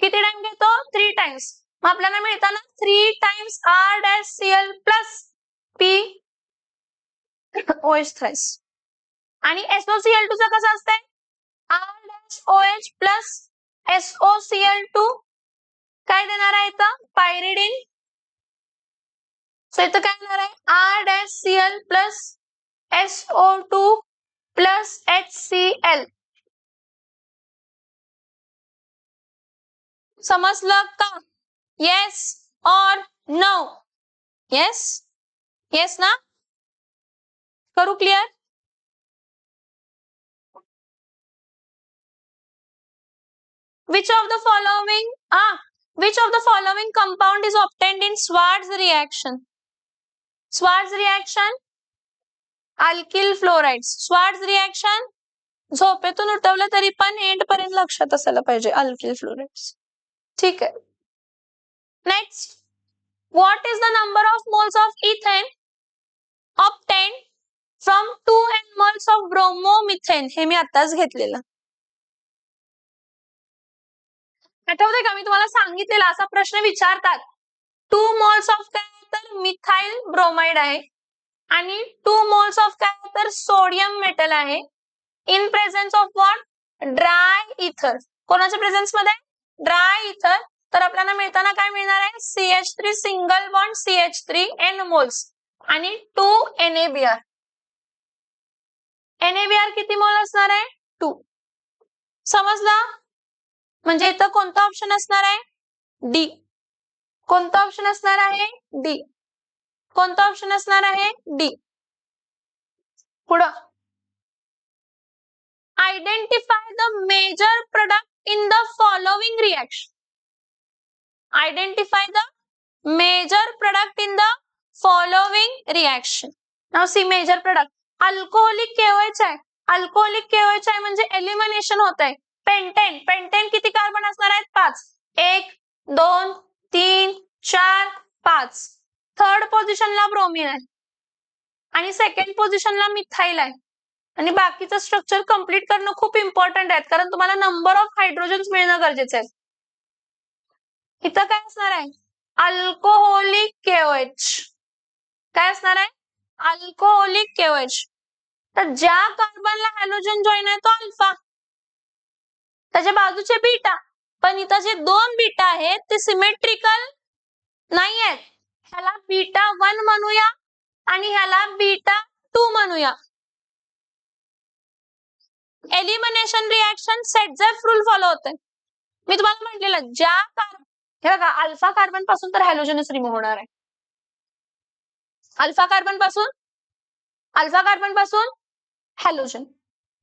किती टाइम घेतो, 3 टाइम्स. मग आपल्याला मिळतं ना 3 टाइम्स R-CL + POH थ्राइस. आणि SOCl2 चं कसं असतंय, R-OH + SOCl2 काय देणार आहे इथं, पायरिडिन. सो इथं काय होणार आहे, R-CL + SO2 + HCl. समजलं का, येस और नो, येस, येस ना, करू clear. Which of the following which of the following compound is obtained in Schwarz reaction? Schwarz reaction, alkyl fluorides. Schwarz reaction झोपेतून उठवलं तरी पण एंड पर्यंत लक्षात असायला पाहिजे, अल्किल फ्लोराइड्स. ठीक आहे. Next, what is the number of moles of ethane obtained from 2 moles of bromomethane. हे मी आताच घेतलेलं, आठवतंय का, मी तुम्हाला सांगितलेला असा प्रश्न विचारतात. 2 मोल्स ऑफ काय तर मिथाइल ब्रोमाइड आहे आणि 2 मोल्स ऑफ काय तर सोडियम मेटल आहे, in presence of what, dry इथर. कोणाच्या प्रेझेन्स मध्ये, ड्राय इथर. तर आपल्याला मिळताना काय मिळणार आहे, CH3 single bond CH3 N moles आणि 2 NaBr. NaBr किती मोल असणार आहे, 2. समजलं. म्हणजे इथं कोणता ऑप्शन असणार आहे, डी. कोणता ऑप्शन असणार आहे, डी. कोणता ऑप्शन असणार आहे, डी. पुढं, identify the major product in the following reaction. Identify the major product in the following reaction. Now see major product, alcoholic KOH आहे, अल्कोहोलिक KOH आहे म्हणजे एलिमिनेशन होत आहे. पेंटेन, पेंटेन किती कार्बन असणार आहेत, 5. 1 2 3 4 5. थर्ड पोझिशनला ब्रोमीन आहे आणि सेकंड पोझिशनला मिथाइल आहे. आणि बाकीचं स्ट्रक्चर कंप्लीट करणं खूप इम्पॉर्टंट आहे, कारण तुम्हाला नंबर ऑफ हायड्रोजन्स मिळणं गरजेचं आहे. इथं काय असणार आहे, अल्कोहोलिक KOH. काय असणार आहे, अल्कोहोलिक KOH. तर ज्या कार्बनला हॅलोजन जॉईन आहे तो अल्फा, त्याच्या बाजूचे बीटा. पण इथं जे 2 बीटा आहेत ते सिमेट्रिकल नाही आहेत. ह्याला β1 म्हणूया आणि ह्याला β2 म्हणूया. एलिमिनेशन रिएक्शन सेटझेफ रूल फॉलो होते. मी तुम्हाला म्हटलेलं, ज्या हे बघा, अल्फा कार्बन पासून तर हॅलोजनच रिमूव्ह होणार आहे. अल्फा कार्बन पासून हॅलोजन.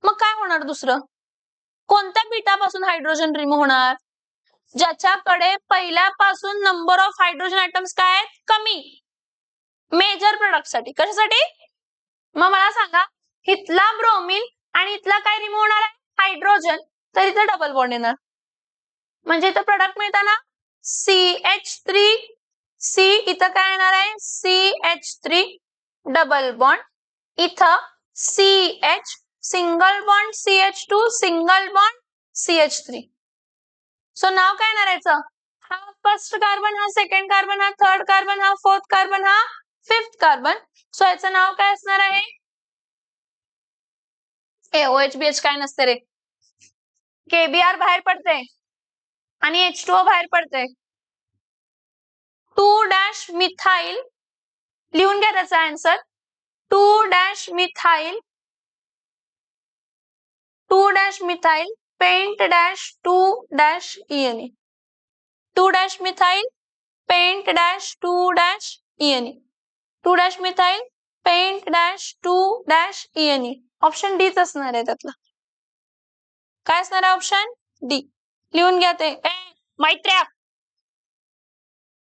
मग काय होणार दुसरं? कोणत्या बीटापासून हायड्रोजन रिमूव्ह होणार? ज्याच्याकडे पहिल्यापासून नंबर ऑफ हायड्रोजन ऍटम्स काय आहेत? कमी. मेजर प्रोडक्ट साठी. कशासाठी? मग मला सांगा, इथला ब्रोमीन आणि इथला काय रिमूव्ह होणार आहे? हायड्रोजन. तर इथे डबल बॉन्ड येणार. म्हणजे इथं प्रोडक्ट मिळताना CH3 C इथं काय येणार आहे? CH3 double bond. इथं CH single bond CH2 single bond CH3. So नाव काय येणार याचं? हा फर्स्ट कार्बन, हा सेकंड कार्बन, हा थर्ड कार्बन, हा फोर्थ कार्बन, हा फिफ्थ कार्बन. सो याचं नाव काय असणार आहे? OHBH काय नसते रे. KBr बाहेर पडते आणि H2O बाहेर पडते. 2' मिथाइल. लिहून घ्या त्याचा answer. 2' methyl 2' methyl pent dash 2' ENE. 2' methyl pent dash 2' ENE. 2' methyl pent dash 2' ENE. Option डीच असणार आहे त्यातला. काय असणार आहे ऑप्शन डी. लिहून घ्या ते. मैत्र्या